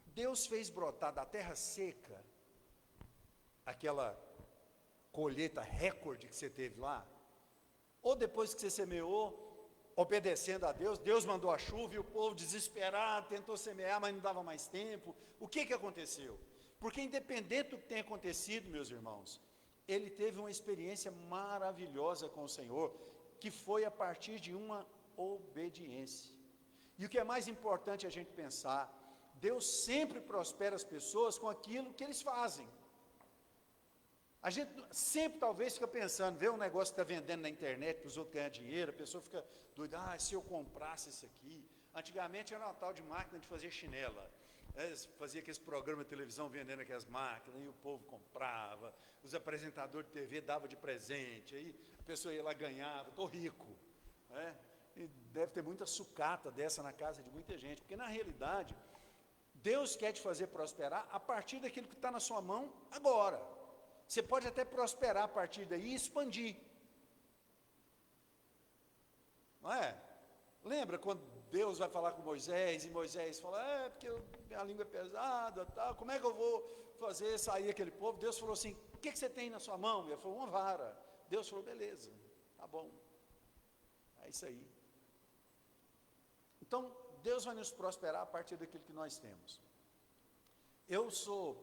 Deus fez brotar da terra seca, aquela colheita recorde que você teve lá, ou depois que você semeou, obedecendo a Deus, Deus mandou a chuva e o povo desesperado tentou semear, mas não dava mais tempo. O que aconteceu? Porque independente do que tenha acontecido, meus irmãos, ele teve uma experiência maravilhosa com o Senhor, que foi a partir de uma obediência. E o que é mais importante a gente pensar, Deus sempre prospera as pessoas com aquilo que eles fazem. A gente sempre talvez fica pensando, vê um negócio que está vendendo na internet para os outros ganhar dinheiro, a pessoa fica doida, se eu comprasse isso aqui. Antigamente era uma tal de máquina de fazer chinela, fazia aqueles programas de televisão vendendo aquelas máquinas, e o povo comprava, os apresentadores de TV davam de presente, aí a pessoa ia lá ganhava, estou rico. E deve ter muita sucata dessa na casa de muita gente, porque na realidade, Deus quer te fazer prosperar a partir daquilo que está na sua mão agora. Você pode até prosperar a partir daí e expandir. Não é? Lembra quando Deus vai falar com Moisés, e Moisés fala, porque a língua é pesada, tá, como é que eu vou fazer sair aquele povo? Deus falou assim, o que você tem na sua mão? Ele falou, uma vara. Deus falou, beleza, tá bom. É isso aí. Então, Deus vai nos prosperar a partir daquilo que nós temos. Eu sou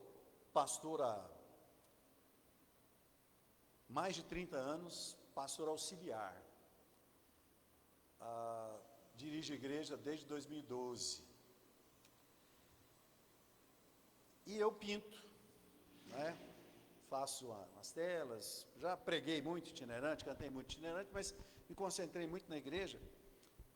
pastor há mais de 30 anos, pastor auxiliar. Dirijo a igreja desde 2012. E eu pinto, né? Faço as telas, já preguei muito itinerante, cantei muito itinerante, mas me concentrei muito na igreja.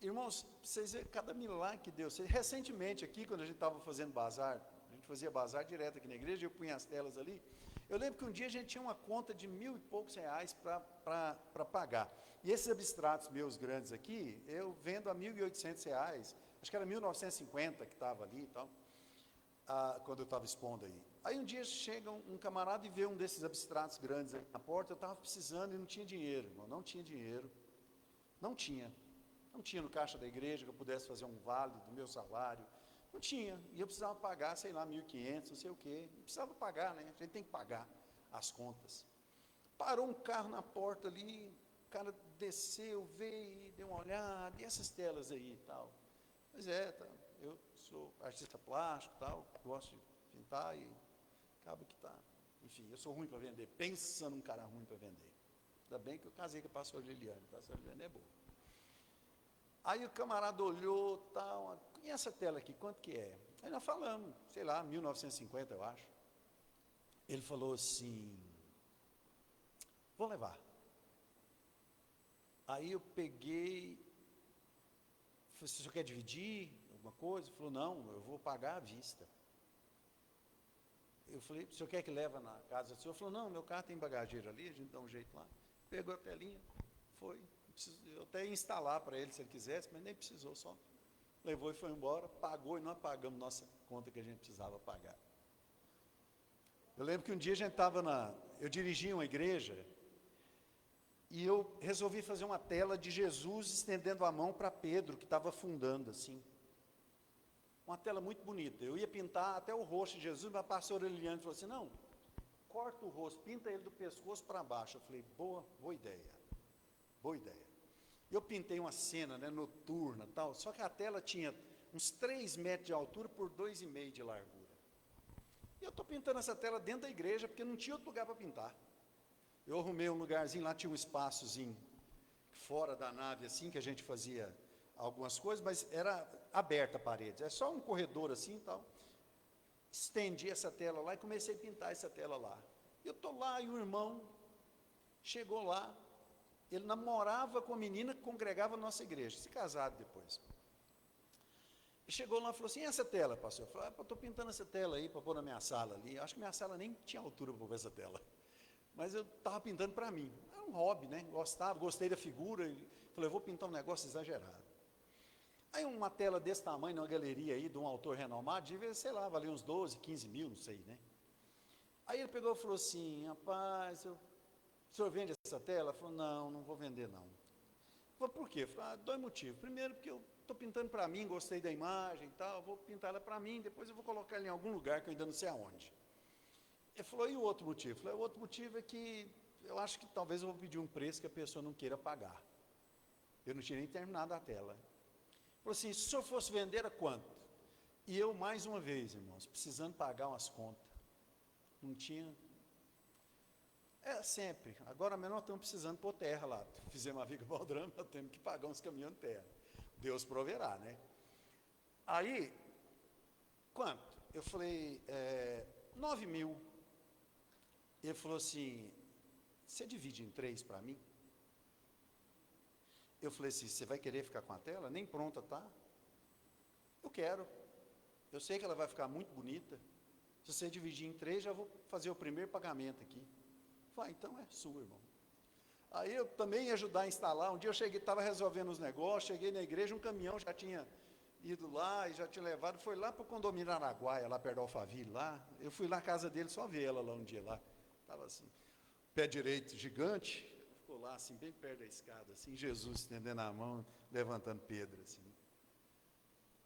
Irmãos, vocês verem cada milagre que Deus fez. Recentemente aqui, quando a gente estava fazendo bazar, a gente fazia bazar direto aqui na igreja, eu punha as telas ali. Eu lembro que um dia a gente tinha uma conta de R$1.000 e poucos para pagar. E esses abstratos meus grandes aqui, eu vendo a R$1.800, acho que era 1.950 que estava ali e tal, quando eu estava expondo aí. Aí um dia chega um camarada e vê um desses abstratos grandes aí na porta, eu estava precisando e não tinha dinheiro, irmão, não tinha dinheiro, não tinha no caixa da igreja que eu pudesse fazer um vale do meu salário, não tinha, e eu precisava pagar, sei lá, 1.500, não sei o quê, precisava pagar, né, a gente tem que pagar as contas. Parou um carro na porta ali, o cara desceu, veio, deu uma olhada, e essas telas aí e tal. Pois é, tá, eu sou artista plástico e tal, gosto de pintar e acaba que tá. Enfim, eu sou ruim para vender, pensa num cara ruim para vender. Ainda bem que eu casei com a pastora Liliane é boa. Aí o camarada olhou, tal, e essa tela aqui, quanto que é? Aí nós falamos, sei lá, 1950 eu acho. Ele falou assim, vou levar. Aí eu peguei, falei, você quer dividir alguma coisa? Ele falou, não, eu vou pagar à vista. Eu falei, o senhor quer que leva na casa do senhor? Ele falou, não, meu carro tem bagageiro ali, a gente dá um jeito lá. Pegou a telinha, foi. Eu até ia instalar para ele se ele quisesse, mas nem precisou, só levou e foi embora, pagou e nós pagamos nossa conta que a gente precisava pagar. Eu lembro que um dia a gente estava eu dirigia uma igreja e eu resolvi fazer uma tela de Jesus estendendo a mão para Pedro, que estava afundando assim. Uma tela muito bonita. Eu ia pintar até o rosto de Jesus, mas a pastora Liliane falou assim, não, corta o rosto, pinta ele do pescoço para baixo. Eu falei, boa ideia. Boa ideia. Eu pintei uma cena, né, noturna, tal, só que a tela tinha uns 3 metros de altura por 2,5 de largura. E eu estou pintando essa tela dentro da igreja, porque não tinha outro lugar para pintar. Eu arrumei um lugarzinho, lá tinha um espaçozinho fora da nave, assim, que a gente fazia algumas coisas, mas era aberta a parede, é só um corredor assim e tal. Estendi essa tela lá e comecei a pintar essa tela lá. Eu estou lá e o irmão chegou lá, ele namorava com a menina que congregava a nossa igreja, se casaram depois. E chegou lá e falou assim, e essa tela, pastor? Eu falei, eu estou pintando essa tela aí para pôr na minha sala ali. Acho que minha sala nem tinha altura para pôr essa tela. Mas eu estava pintando para mim. Era um hobby, né? Gostei da figura. E falei, eu vou pintar um negócio exagerado. Aí uma tela desse tamanho, numa galeria aí, de um autor renomado, devia, sei lá, valer uns 12, 15 mil, não sei, né? Aí ele pegou e falou assim, rapaz, o senhor vende essa tela? Ele falou, não vou vender não. Eu falei, por quê? Eu falei, 2 motivos. Primeiro, porque eu estou pintando para mim, gostei da imagem e tal, vou pintar ela para mim, depois eu vou colocar ela em algum lugar que eu ainda não sei aonde. Ele falou, e o outro motivo? Eu falei, o outro motivo é que eu acho que talvez eu vou pedir um preço que a pessoa não queira pagar. Eu não tinha nem terminado a tela. Ele falou assim, se o senhor fosse vender a quanto? E eu, mais uma vez, irmãos, precisando pagar umas contas. Não tinha. É sempre. Agora mesmo nós estamos precisando pôr terra lá. Fizemos a Viga Baldrama, nós temos que pagar uns caminhões de terra. Deus proverá, né? Aí, quanto? Eu falei, 9 mil. Ele falou assim, você divide em 3 para mim? Eu falei assim, você vai querer ficar com a tela? Nem pronta, tá? Eu quero. Eu sei que ela vai ficar muito bonita. Se você dividir em 3, já vou fazer o primeiro pagamento aqui. Eu falei, então é sua, irmão. Aí eu também ia ajudar a instalar. Um dia eu cheguei, estava resolvendo os negócios, cheguei na igreja, um caminhão já tinha ido lá e já tinha levado, foi lá para o condomínio Araguaia, lá perto do Alphaville, lá. Eu fui lá na casa dele, só ver ela lá um dia lá. Estava assim, pé direito gigante, ficou lá assim, bem perto da escada, assim, Jesus estendendo a mão, levantando Pedro, assim.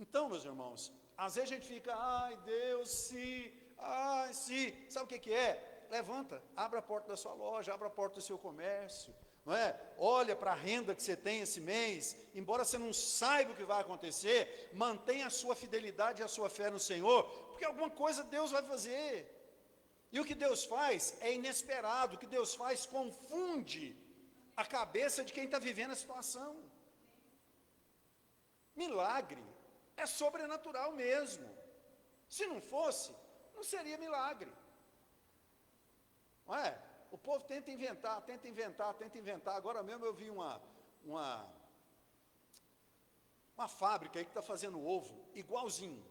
Então, meus irmãos, às vezes a gente fica, ai Deus, se, sabe o que é? Levanta, abre a porta da sua loja, abre a porta do seu comércio, não é? Olha para a renda que você tem esse mês, embora você não saiba o que vai acontecer, mantenha a sua fidelidade e a sua fé no Senhor, porque alguma coisa Deus vai fazer. E o que Deus faz é inesperado, o que Deus faz confunde a cabeça de quem está vivendo a situação. Milagre é sobrenatural mesmo. Se não fosse, não seria milagre. Não é? O povo tenta inventar. Agora mesmo eu vi uma fábrica aí que está fazendo ovo igualzinho.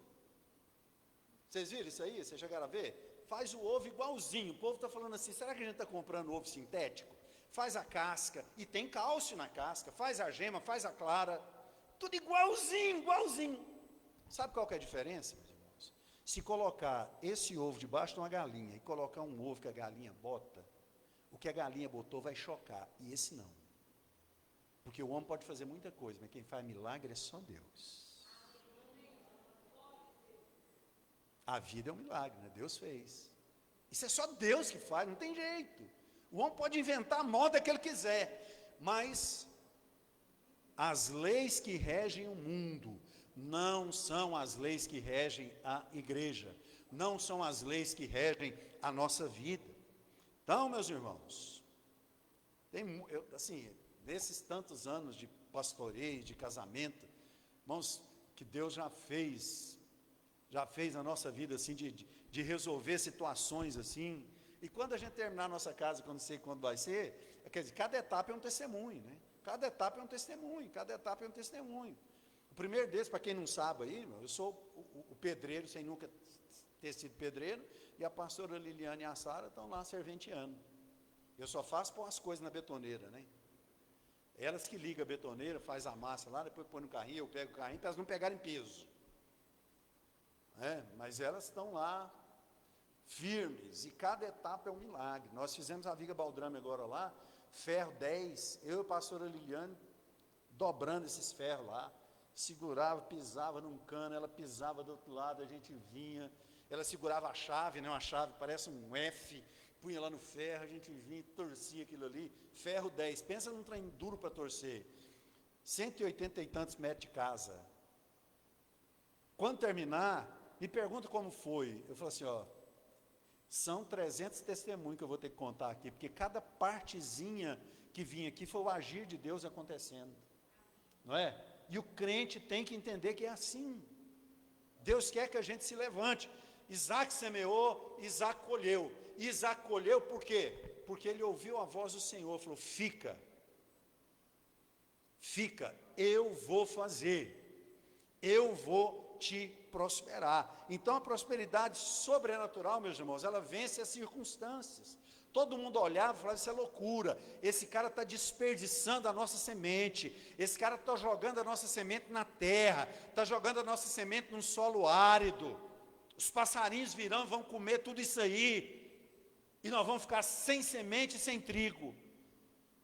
Vocês viram isso aí? Vocês chegaram a ver? Faz o ovo igualzinho. O povo está falando assim, será que a gente está comprando ovo sintético? Faz a casca, e tem cálcio na casca, faz a gema, faz a clara, tudo igualzinho. Sabe qual que é a diferença, meus irmãos? Se colocar esse ovo debaixo de uma galinha e colocar um ovo que a galinha bota, o que a galinha botou vai chocar, e esse não. Porque o homem pode fazer muita coisa, mas quem faz milagre é só Deus. A vida é um milagre, né? Deus fez. Isso é só Deus que faz, não tem jeito. O homem pode inventar a moda que ele quiser, mas as leis que regem o mundo não são as leis que regem a igreja, não são as leis que regem a nossa vida. Então, meus irmãos, nesses tantos anos de pastoreio, de casamento, irmãos, que Deus já fez na nossa vida, assim, de resolver situações assim. E quando a gente terminar a nossa casa, quando sei quando vai ser, quer dizer, cada etapa é um testemunho, né? Cada etapa é um testemunho. O primeiro deles, para quem não sabe aí, eu sou o pedreiro, sem nunca ter sido pedreiro, e a pastora Liliane e a Sara estão lá serventeando. Eu só faço pôr as coisas na betoneira, né? Elas que ligam a betoneira, faz a massa lá, depois põe no carrinho, eu pego o carrinho, para elas não pegarem peso. Mas elas estão lá, firmes, e cada etapa é um milagre. Nós fizemos a Viga Baldrame agora lá, ferro 10, eu e a pastora Liliane, dobrando esses ferros lá, segurava, pisava num cano, ela pisava do outro lado, a gente vinha, ela segurava a chave, né, uma chave, parece um F, punha lá no ferro, a gente vinha e torcia aquilo ali, ferro 10, pensa num trem duro para torcer, 180 e tantos metros de casa. Quando terminar, me pergunta como foi, eu falo assim, são 300 testemunhos que eu vou ter que contar aqui, porque cada partezinha que vinha aqui foi o agir de Deus acontecendo, não é? E o crente tem que entender que é assim. Deus quer que a gente se levante. Isaac semeou, Isaac colheu. E Isaac colheu por quê? Porque ele ouviu a voz do Senhor, falou, fica, eu vou fazer, eu vou te prosperar. Então a prosperidade sobrenatural, meus irmãos, ela vence as circunstâncias. Todo mundo olhava e falava, isso é loucura, esse cara está desperdiçando a nossa semente, esse cara está jogando a nossa semente na terra, está jogando a nossa semente num solo árido, os passarinhos virão e vão comer tudo isso aí, e nós vamos ficar sem semente e sem trigo.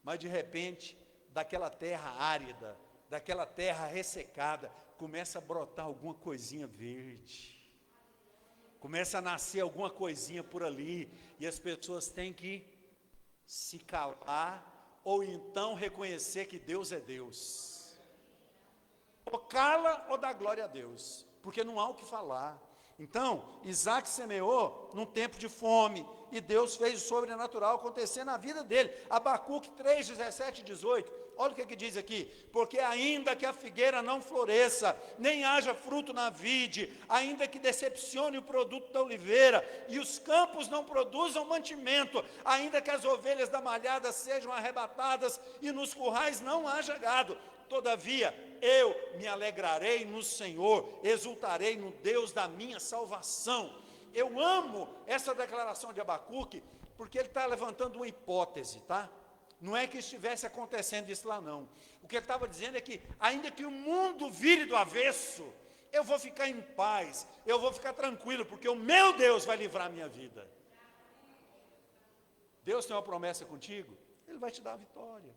Mas de repente, daquela terra árida, daquela terra ressecada, começa a brotar alguma coisinha verde, começa a nascer alguma coisinha por ali, e as pessoas têm que se calar, ou então reconhecer que Deus é Deus, ou cala ou dá glória a Deus, porque não há o que falar. Então, Isaac semeou num tempo de fome, e Deus fez o sobrenatural acontecer na vida dele. Abacuque 3, 17 e 18, olha o que diz aqui, porque ainda que a figueira não floresça, nem haja fruto na vide, ainda que decepcione o produto da oliveira, e os campos não produzam mantimento, ainda que as ovelhas da malhada sejam arrebatadas, e nos currais não haja gado, todavia eu me alegrarei no Senhor, exultarei no Deus da minha salvação. Eu amo essa declaração de Abacuque, porque ele está levantando uma hipótese, tá? Não é que estivesse acontecendo isso lá não, o que ele estava dizendo é que, ainda que o mundo vire do avesso, eu vou ficar em paz, eu vou ficar tranquilo, porque o meu Deus vai livrar a minha vida. Deus tem uma promessa contigo, Ele vai te dar a vitória.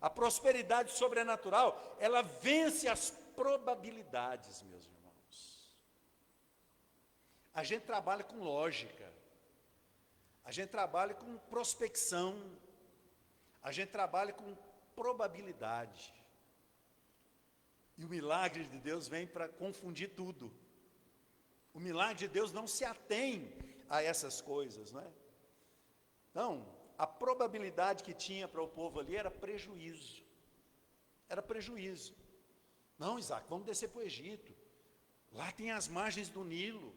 A prosperidade sobrenatural, ela vence as probabilidades, meus irmãos. A gente trabalha com lógica, a gente trabalha com prospecção, a gente trabalha com probabilidade. E o milagre de Deus vem para confundir tudo. O milagre de Deus não se atém a essas coisas, não é? Então, a probabilidade que tinha para o povo ali era prejuízo. Era prejuízo. Não, Isaac, vamos descer para o Egito. Lá tem as margens do Nilo.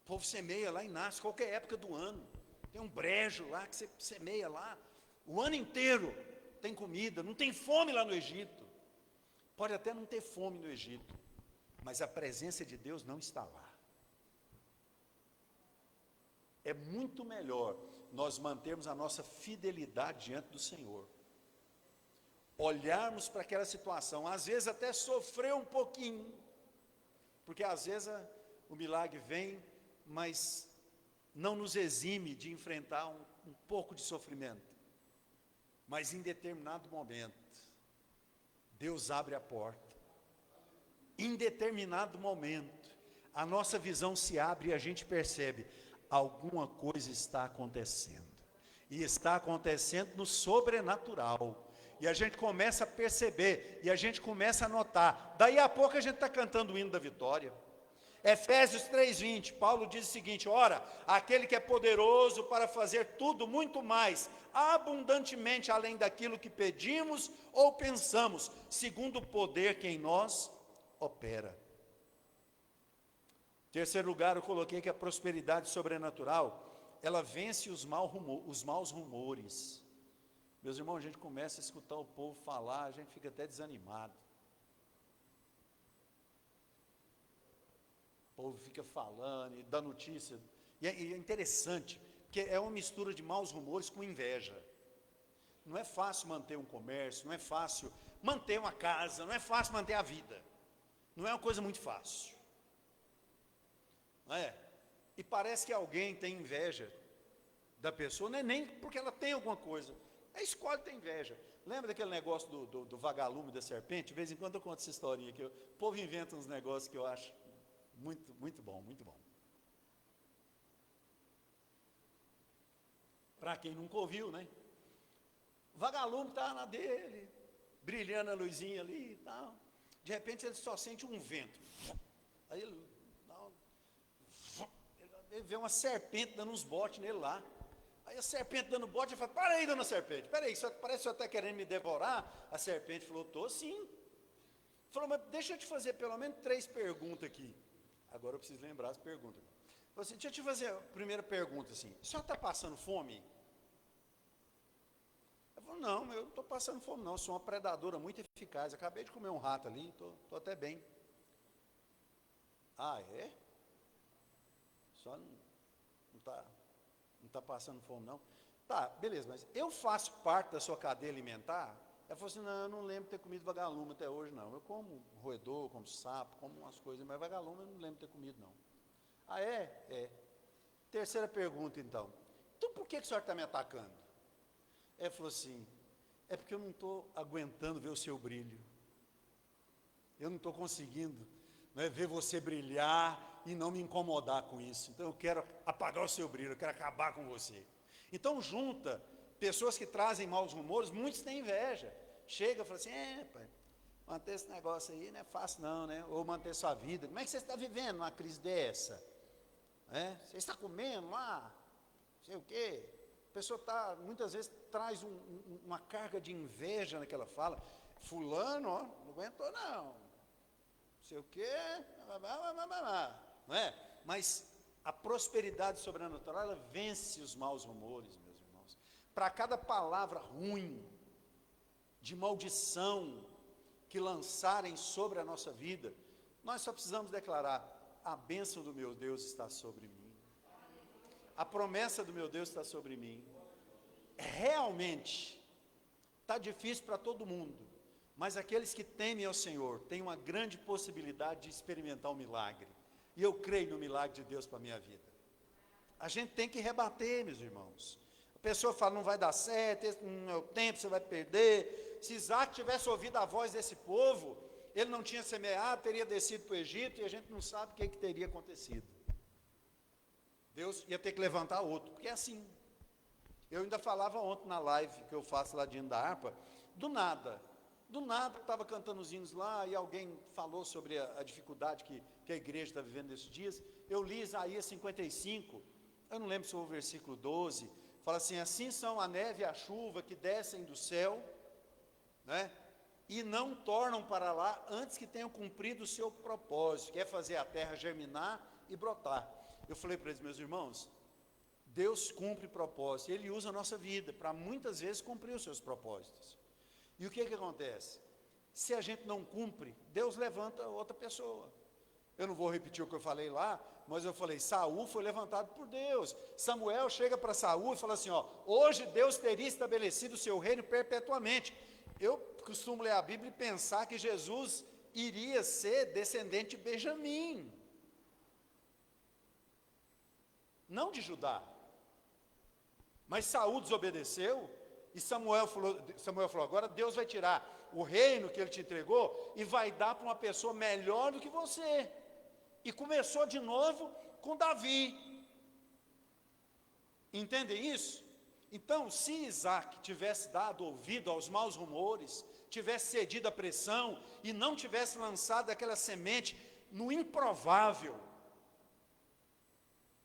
O povo semeia lá e nasce, qualquer época do ano. Tem um brejo lá que você semeia lá. O ano inteiro tem comida, não tem fome lá no Egito. Pode até não ter fome no Egito, mas a presença de Deus não está lá. É muito melhor nós mantermos a nossa fidelidade diante do Senhor. Olharmos para aquela situação, às vezes até sofrer um pouquinho, porque às vezes o milagre vem, mas não nos exime de enfrentar um pouco de sofrimento. Mas em determinado momento, Deus abre a porta. Em determinado momento, a nossa visão se abre e a gente percebe, alguma coisa está acontecendo. E está acontecendo no sobrenatural. E a gente começa a perceber, e a gente começa a notar. Daí a pouco a gente está cantando o hino da vitória. Efésios 3:20, Paulo diz o seguinte: ora, aquele que é poderoso para fazer tudo muito mais, abundantemente além daquilo que pedimos ou pensamos, segundo o poder que em nós opera. Em terceiro lugar, eu coloquei que a prosperidade sobrenatural, ela vence os maus rumores. Meus irmãos, a gente começa a escutar o povo falar, a gente fica até desanimado. O povo fica falando e dá notícia. E é interessante, porque é uma mistura de maus rumores com inveja. Não é fácil manter um comércio, não é fácil manter uma casa, não é fácil manter a vida. Não é uma coisa muito fácil. Não é? E parece que alguém tem inveja da pessoa, não é nem porque ela tem alguma coisa, escolhe ter inveja. Lembra daquele negócio do vagalume da serpente? De vez em quando eu conto essa historinha aqui. O povo inventa uns negócios que eu acho muito, muito bom, muito bom. Para quem nunca ouviu, né? O vagalume está na dele, brilhando a luzinha ali e tal. De repente ele só sente um vento. Aí ele vê uma serpente dando uns botes nele lá. Aí a serpente dando bote, ele fala: para aí, dona serpente, para aí, parece que o senhor está querendo me devorar. A serpente falou: estou sim. Falou: mas deixa eu te fazer pelo menos 3 perguntas aqui. Agora eu preciso lembrar as perguntas. Falou assim: deixa eu te fazer a primeira pergunta assim: o senhor está passando fome? Eu falei: não, eu não estou passando fome não, eu sou uma predadora muito eficaz, acabei de comer um rato ali, estou até bem. Ah, é? Só não está passando fome não? Tá, beleza, mas eu faço parte da sua cadeia alimentar? Ela falou assim: não, eu não lembro de ter comido vagalume até hoje não, eu como roedor, como sapo, como umas coisas, mas vagalume eu não lembro de ter comido não. Ah, é? É. Terceira pergunta então: então por que o senhor está me atacando? Ela falou assim: é porque eu não estou aguentando ver o seu brilho, eu não estou conseguindo, né, ver você brilhar e não me incomodar com isso, então eu quero apagar o seu brilho, eu quero acabar com você. Então junta pessoas que trazem maus rumores, muitos têm inveja, chega e fala assim: pai, manter esse negócio aí não é fácil não, né? Ou manter sua vida, como é que você está vivendo numa crise dessa? Você está comendo lá, não sei o quê. A pessoa muitas vezes traz uma carga de inveja naquela fala. Fulano, ó, não aguentou não, não sei o quê, não é? Mas a prosperidade sobrenatural, ela vence os maus rumores, meus irmãos. Para cada palavra ruim, de maldição, que lançarem sobre a nossa vida, nós só precisamos declarar: a bênção do meu Deus está sobre mim. A promessa do meu Deus está sobre mim. Realmente, está difícil para todo mundo, mas aqueles que temem ao Senhor têm uma grande possibilidade de experimentar o milagre. E eu creio no milagre de Deus para a minha vida. A gente tem que rebater, meus irmãos. A pessoa fala: não vai dar certo, esse não é o tempo, você vai perder. Se Isaac tivesse ouvido a voz desse povo, ele não tinha semeado, teria descido para o Egito, e a gente não sabe o que teria acontecido. Deus ia ter que levantar outro, porque é assim. Eu ainda falava ontem na live que eu faço lá diante da harpa, do nada, eu estava cantando os hinos lá, e alguém falou sobre a dificuldade que a igreja está vivendo nesses dias. Eu li Isaías 55, eu não lembro se foi o versículo 12, fala assim: assim são a neve e a chuva que descem do céu, né, e não tornam para lá antes que tenham cumprido o seu propósito, que é fazer a terra germinar e brotar. Eu falei para eles, meus irmãos, Deus cumpre propósito, Ele usa a nossa vida para muitas vezes cumprir os seus propósitos. E o que acontece? Se a gente não cumpre, Deus levanta outra pessoa. Eu não vou repetir o que eu falei lá, mas eu falei, Saul foi levantado por Deus. Samuel chega para Saul e fala assim, hoje Deus teria estabelecido o seu reino perpetuamente. Eu costumo ler a Bíblia e pensar que Jesus iria ser descendente de Benjamim, não de Judá. Mas Saul desobedeceu, e Samuel falou, agora Deus vai tirar o reino que ele te entregou e vai dar para uma pessoa melhor do que você. E começou de novo com Davi. Entendem isso? Então, se Isaac tivesse dado ouvido aos maus rumores, tivesse cedido à pressão e não tivesse lançado aquela semente no improvável,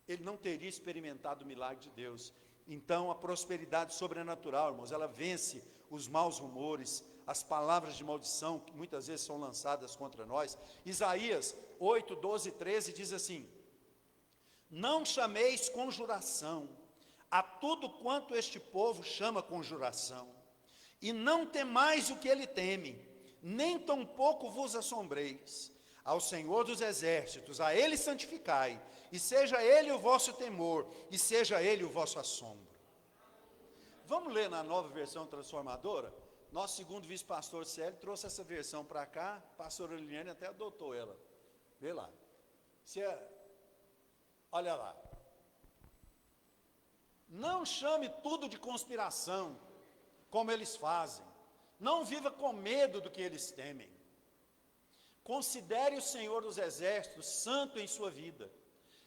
ele não teria experimentado o milagre de Deus. Então, a prosperidade sobrenatural, irmãos, ela vence os maus rumores, as palavras de maldição que muitas vezes são lançadas contra nós. Isaías 8, 12 e 13 diz assim: não chameis conjuração a tudo quanto este povo chama conjuração, e não temais o que ele teme, nem tampouco vos assombreis. Ao Senhor dos exércitos, a Ele santificai, e seja Ele o vosso temor, e seja Ele o vosso assombro. Vamos ler na Nova Versão Transformadora? Nosso segundo vice-pastor Célio trouxe essa versão para cá, a pastora Liliane até adotou ela. Vê lá. Olha lá. Não chame tudo de conspiração, como eles fazem. Não viva com medo do que eles temem. Considere o Senhor dos exércitos santo em sua vida.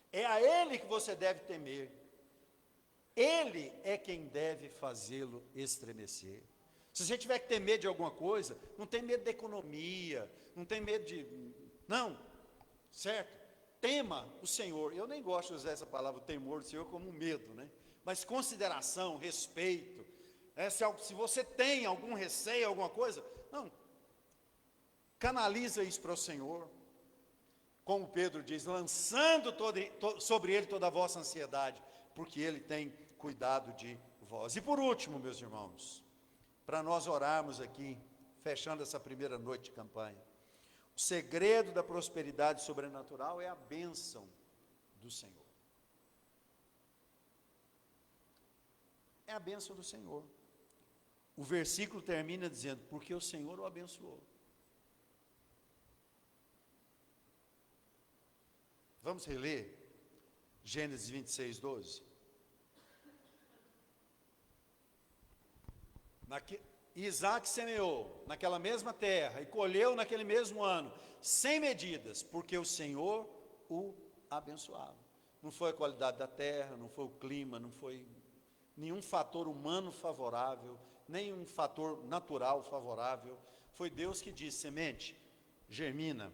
É a Ele que você deve temer. Ele é quem deve fazê-lo estremecer. Se você tiver que ter medo de alguma coisa, não tem medo da economia, não tem medo de... Não, certo? Tema o Senhor. Eu nem gosto de usar essa palavra, temor do Senhor, como medo, né? Mas consideração, respeito. Se você tem algum receio, alguma coisa, não. Canaliza isso para o Senhor. Como Pedro diz, lançando sobre Ele toda a vossa ansiedade, porque Ele tem cuidado de vós. E por último, meus irmãos, para nós orarmos aqui, fechando essa primeira noite de campanha, o segredo da prosperidade sobrenatural é a bênção do Senhor. É a bênção do Senhor. O versículo termina dizendo, porque o Senhor o abençoou. Vamos reler Gênesis 26, 12. Isaac semeou naquela mesma terra e colheu naquele mesmo ano, sem medidas, porque o Senhor o abençoava. Não foi a qualidade da terra, não foi o clima, não foi nenhum fator humano favorável, nem um fator natural favorável. Foi Deus que disse, semente, germina,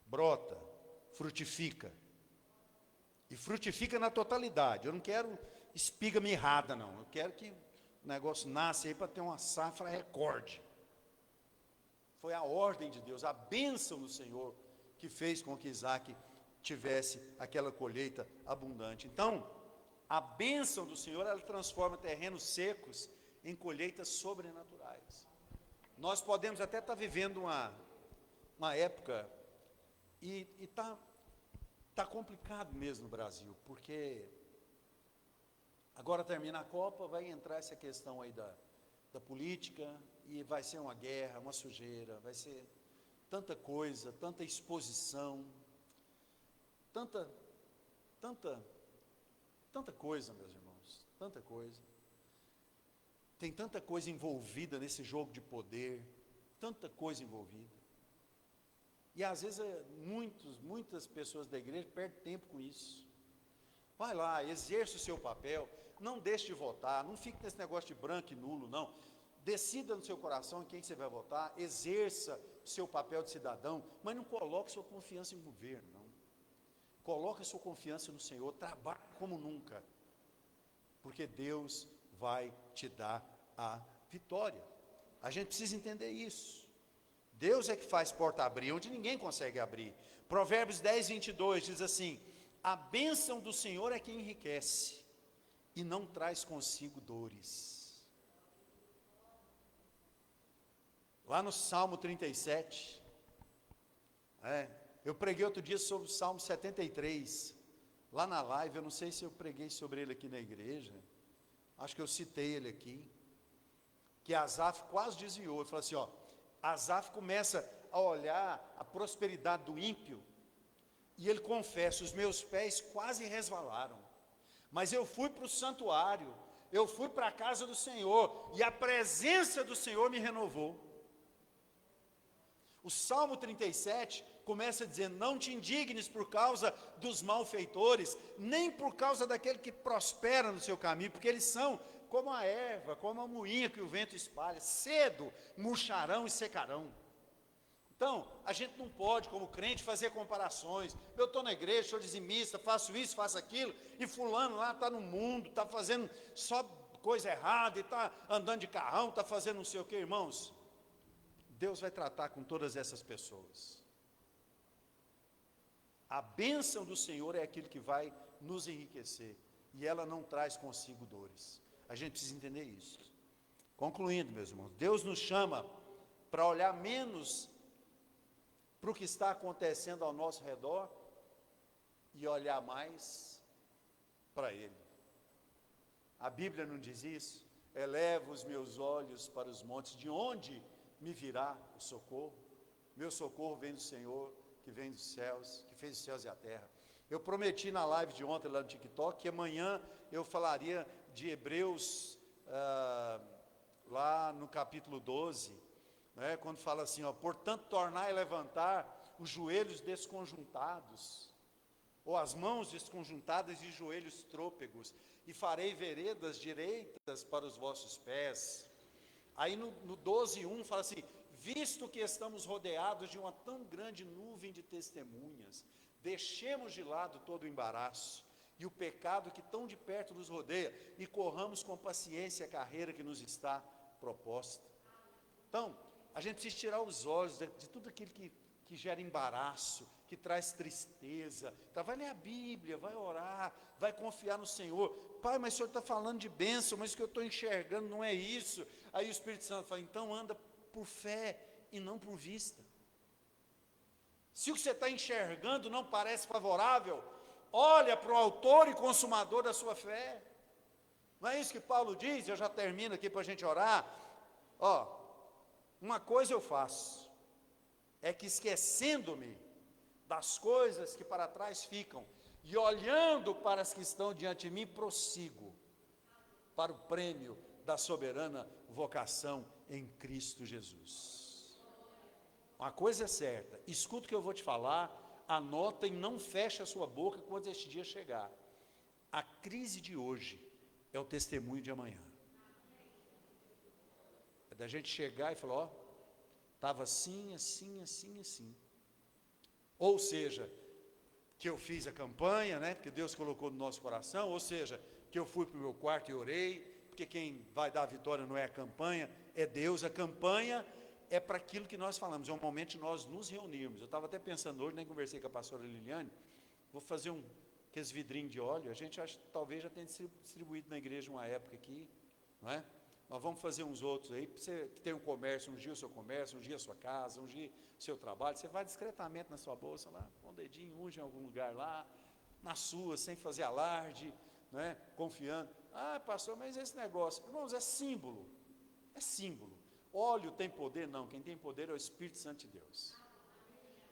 brota, frutifica. E frutifica na totalidade. Eu não quero espiga mirrada, não. Eu quero que o negócio nasça aí para ter uma safra recorde. Foi a ordem de Deus, a bênção do Senhor, que fez com que Isaac tivesse aquela colheita abundante. Então, a bênção do Senhor, ela transforma terrenos secos em colheitas sobrenaturais. Nós podemos até estar vivendo uma época, e está complicado mesmo no Brasil, porque agora termina a Copa, vai entrar essa questão aí da política, e vai ser uma guerra, uma sujeira, vai ser tanta coisa, tanta exposição, tanta coisa, meus irmãos, tanta coisa. Tem tanta coisa envolvida nesse jogo de poder, tanta coisa envolvida. E às vezes muitas pessoas da igreja perdem tempo com isso. Vai lá, exerça o seu papel, não deixe de votar, não fique nesse negócio de branco e nulo, não. Decida no seu coração em quem você vai votar, exerça o seu papel de cidadão, mas não coloque sua confiança em governo, não. Coloque a sua confiança no Senhor, trabalhe como nunca, porque Deus vai te dar a vitória. A gente precisa entender isso. Deus é que faz porta abrir, onde ninguém consegue abrir. Provérbios 10, 22 diz assim, A bênção do Senhor é que enriquece e não traz consigo dores. Lá no Salmo 37, eu preguei outro dia sobre o Salmo 73, lá na live. Eu não sei se eu preguei sobre ele aqui na igreja, acho que eu citei ele aqui, que Asaf quase desviou. Ele falou assim, Asaf começa a olhar a prosperidade do ímpio, e ele confessa, os meus pés quase resvalaram, mas eu fui para o santuário, eu fui para a casa do Senhor, e a presença do Senhor me renovou. O Salmo 37 começa dizendo, não te indignes por causa dos malfeitores, nem por causa daquele que prospera no seu caminho, porque eles são como a erva, como a moinha que o vento espalha, cedo murcharão e secarão. Então, a gente não pode, como crente, fazer comparações. Eu estou na igreja, sou dizimista, faço isso, faço aquilo, e fulano lá está no mundo, está fazendo só coisa errada, e está andando de carrão, está fazendo não sei o que, irmãos. Deus vai tratar com todas essas pessoas. A bênção do Senhor é aquilo que vai nos enriquecer, e ela não traz consigo dores. A gente precisa entender isso. Concluindo, meus irmãos, Deus nos chama para olhar menos para o que está acontecendo ao nosso redor e olhar mais para Ele. A Bíblia não diz isso? Eleva os meus olhos para os montes, de onde me virá o socorro? Meu socorro vem do Senhor, que vem dos céus, que fez os céus e a terra. Eu prometi na live de ontem lá no TikTok, que amanhã eu falaria de Hebreus, lá no capítulo 12, quando fala assim, portanto tornai a levantar os joelhos desconjuntados, ou as mãos desconjuntadas e joelhos trôpegos, e farei veredas direitas para os vossos pés. Aí no 12:1 fala assim, visto que estamos rodeados de uma tão grande nuvem de testemunhas, deixemos de lado todo o embaraço e o pecado que tão de perto nos rodeia, e corramos com paciência a carreira que nos está proposta. Então, a gente precisa tirar os olhos de tudo aquilo que gera embaraço, que traz tristeza. Então, vai ler a Bíblia, vai orar, vai confiar no Senhor. Pai, mas o Senhor está falando de bênção, mas o que eu estou enxergando não é isso. Aí o Espírito Santo fala, então anda por fé e não por vista. Se o que você está enxergando não parece favorável, olha para o autor e consumador da sua fé. Não é isso que Paulo diz? Eu já termino aqui para a gente orar. Uma coisa eu faço, é que esquecendo-me das coisas que para trás ficam, e olhando para as que estão diante de mim, prossigo para o prêmio da soberana vocação em Cristo Jesus. Uma coisa é certa, escuta o que eu vou te falar, anota e não feche a sua boca quando este dia chegar. A crise de hoje é o testemunho de amanhã. É da gente chegar e falar, estava assim, assim, assim, assim. Ou seja, que eu fiz a campanha, porque Deus colocou no nosso coração, ou seja, que eu fui para o meu quarto e orei, porque quem vai dar a vitória não é a campanha, é Deus. A campanha é para aquilo que nós falamos, é um momento de nós nos reunirmos. Eu estava até pensando hoje, nem conversei com a pastora Liliane, vou fazer aqueles vidrinhos de óleo, a gente acha que talvez já tenha distribuído na igreja uma época aqui, não é? Nós vamos fazer uns outros aí, para você que tem um comércio, um dia o seu comércio, um dia a sua casa, um dia o seu trabalho, você vai discretamente na sua bolsa lá, com o dedinho, unge em algum lugar lá, na sua, sem fazer alarde, confiando. Ah, pastor, mas esse negócio, irmãos, é símbolo, óleo tem poder? Não, quem tem poder é o Espírito Santo de Deus.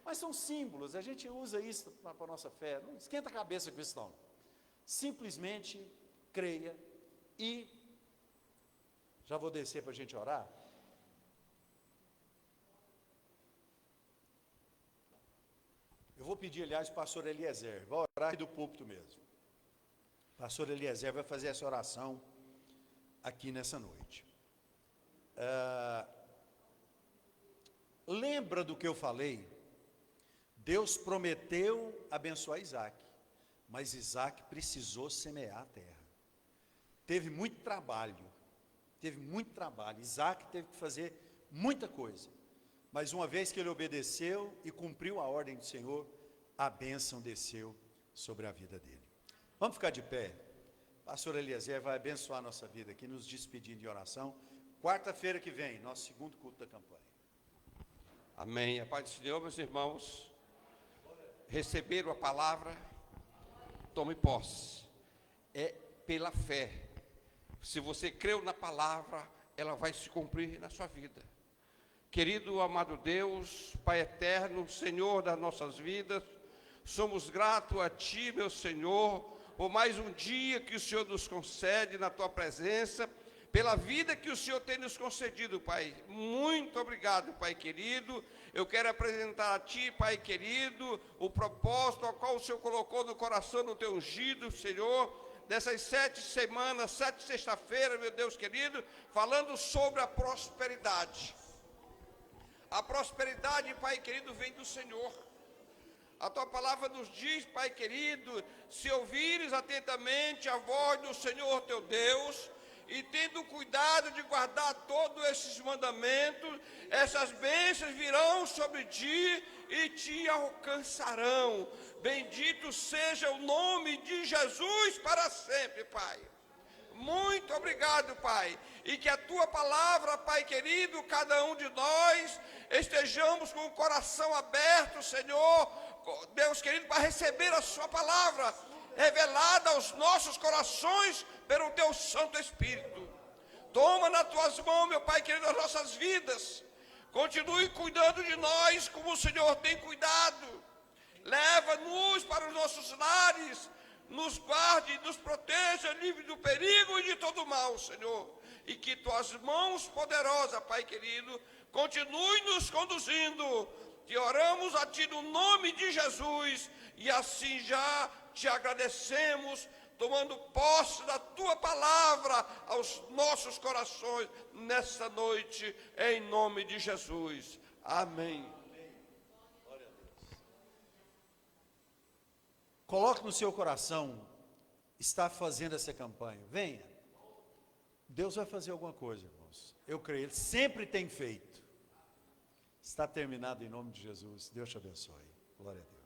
Mas são símbolos, a gente usa isso para a nossa fé, não esquenta a cabeça com isso não. Simplesmente creia e já vou descer para a gente orar. Eu vou pedir, aliás, o pastor Eliezer, vai orar aqui do púlpito mesmo. O pastor Eliezer vai fazer essa oração aqui nessa noite. Lembra do que eu falei? Deus prometeu abençoar Isaac, mas Isaac precisou semear a terra. Teve muito trabalho, Isaac teve que fazer muita coisa, mas uma vez que ele obedeceu e cumpriu a ordem do Senhor, a bênção desceu sobre a vida dele. Vamos ficar de pé. Pastor Eliezer vai abençoar a nossa vida aqui, nos despedindo de oração. Quarta-feira que vem, nosso segundo culto da campanha. Amém. A paz do Senhor, meus irmãos. Receberam a palavra, tome posse. É pela fé. Se você creu na palavra, ela vai se cumprir na sua vida. Querido amado Deus, Pai eterno, Senhor das nossas vidas, somos gratos a Ti, meu Senhor, por mais um dia que o Senhor nos concede na Tua presença, pela vida que o Senhor tem nos concedido, Pai. Muito obrigado, Pai querido. Eu quero apresentar a Ti, Pai querido, o propósito ao qual o Senhor colocou no coração do Teu ungido, Senhor, dessas 7 semanas, 7 sexta-feiras, meu Deus querido, falando sobre a prosperidade. A prosperidade, Pai querido, vem do Senhor. A Tua palavra nos diz, Pai querido, se ouvires atentamente a voz do Senhor teu Deus, e tendo cuidado de guardar todos esses mandamentos, essas bênçãos virão sobre ti e te alcançarão. Bendito seja o nome de Jesus para sempre, Pai. Muito obrigado, Pai. E que a Tua palavra, Pai querido, cada um de nós estejamos com o coração aberto, Senhor, Deus querido, para receber a Sua palavra revelada aos nossos corações pelo Teu Santo Espírito. Toma nas Tuas mãos, meu Pai querido, as nossas vidas. Continue cuidando de nós como o Senhor tem cuidado. Leva-nos para os nossos lares, nos guarde, nos proteja, livre do perigo e de todo mal, Senhor. E que Tuas mãos poderosas, Pai querido, continue nos conduzindo. Que oramos a Ti no nome de Jesus, e assim já Te agradecemos, tomando posse da Tua palavra aos nossos corações nessa noite, em nome de Jesus. Amém. Coloque no seu coração, está fazendo essa campanha. Venha. Deus vai fazer alguma coisa, irmãos. Eu creio, Ele sempre tem feito. Está terminado em nome de Jesus. Deus te abençoe. Glória a Deus.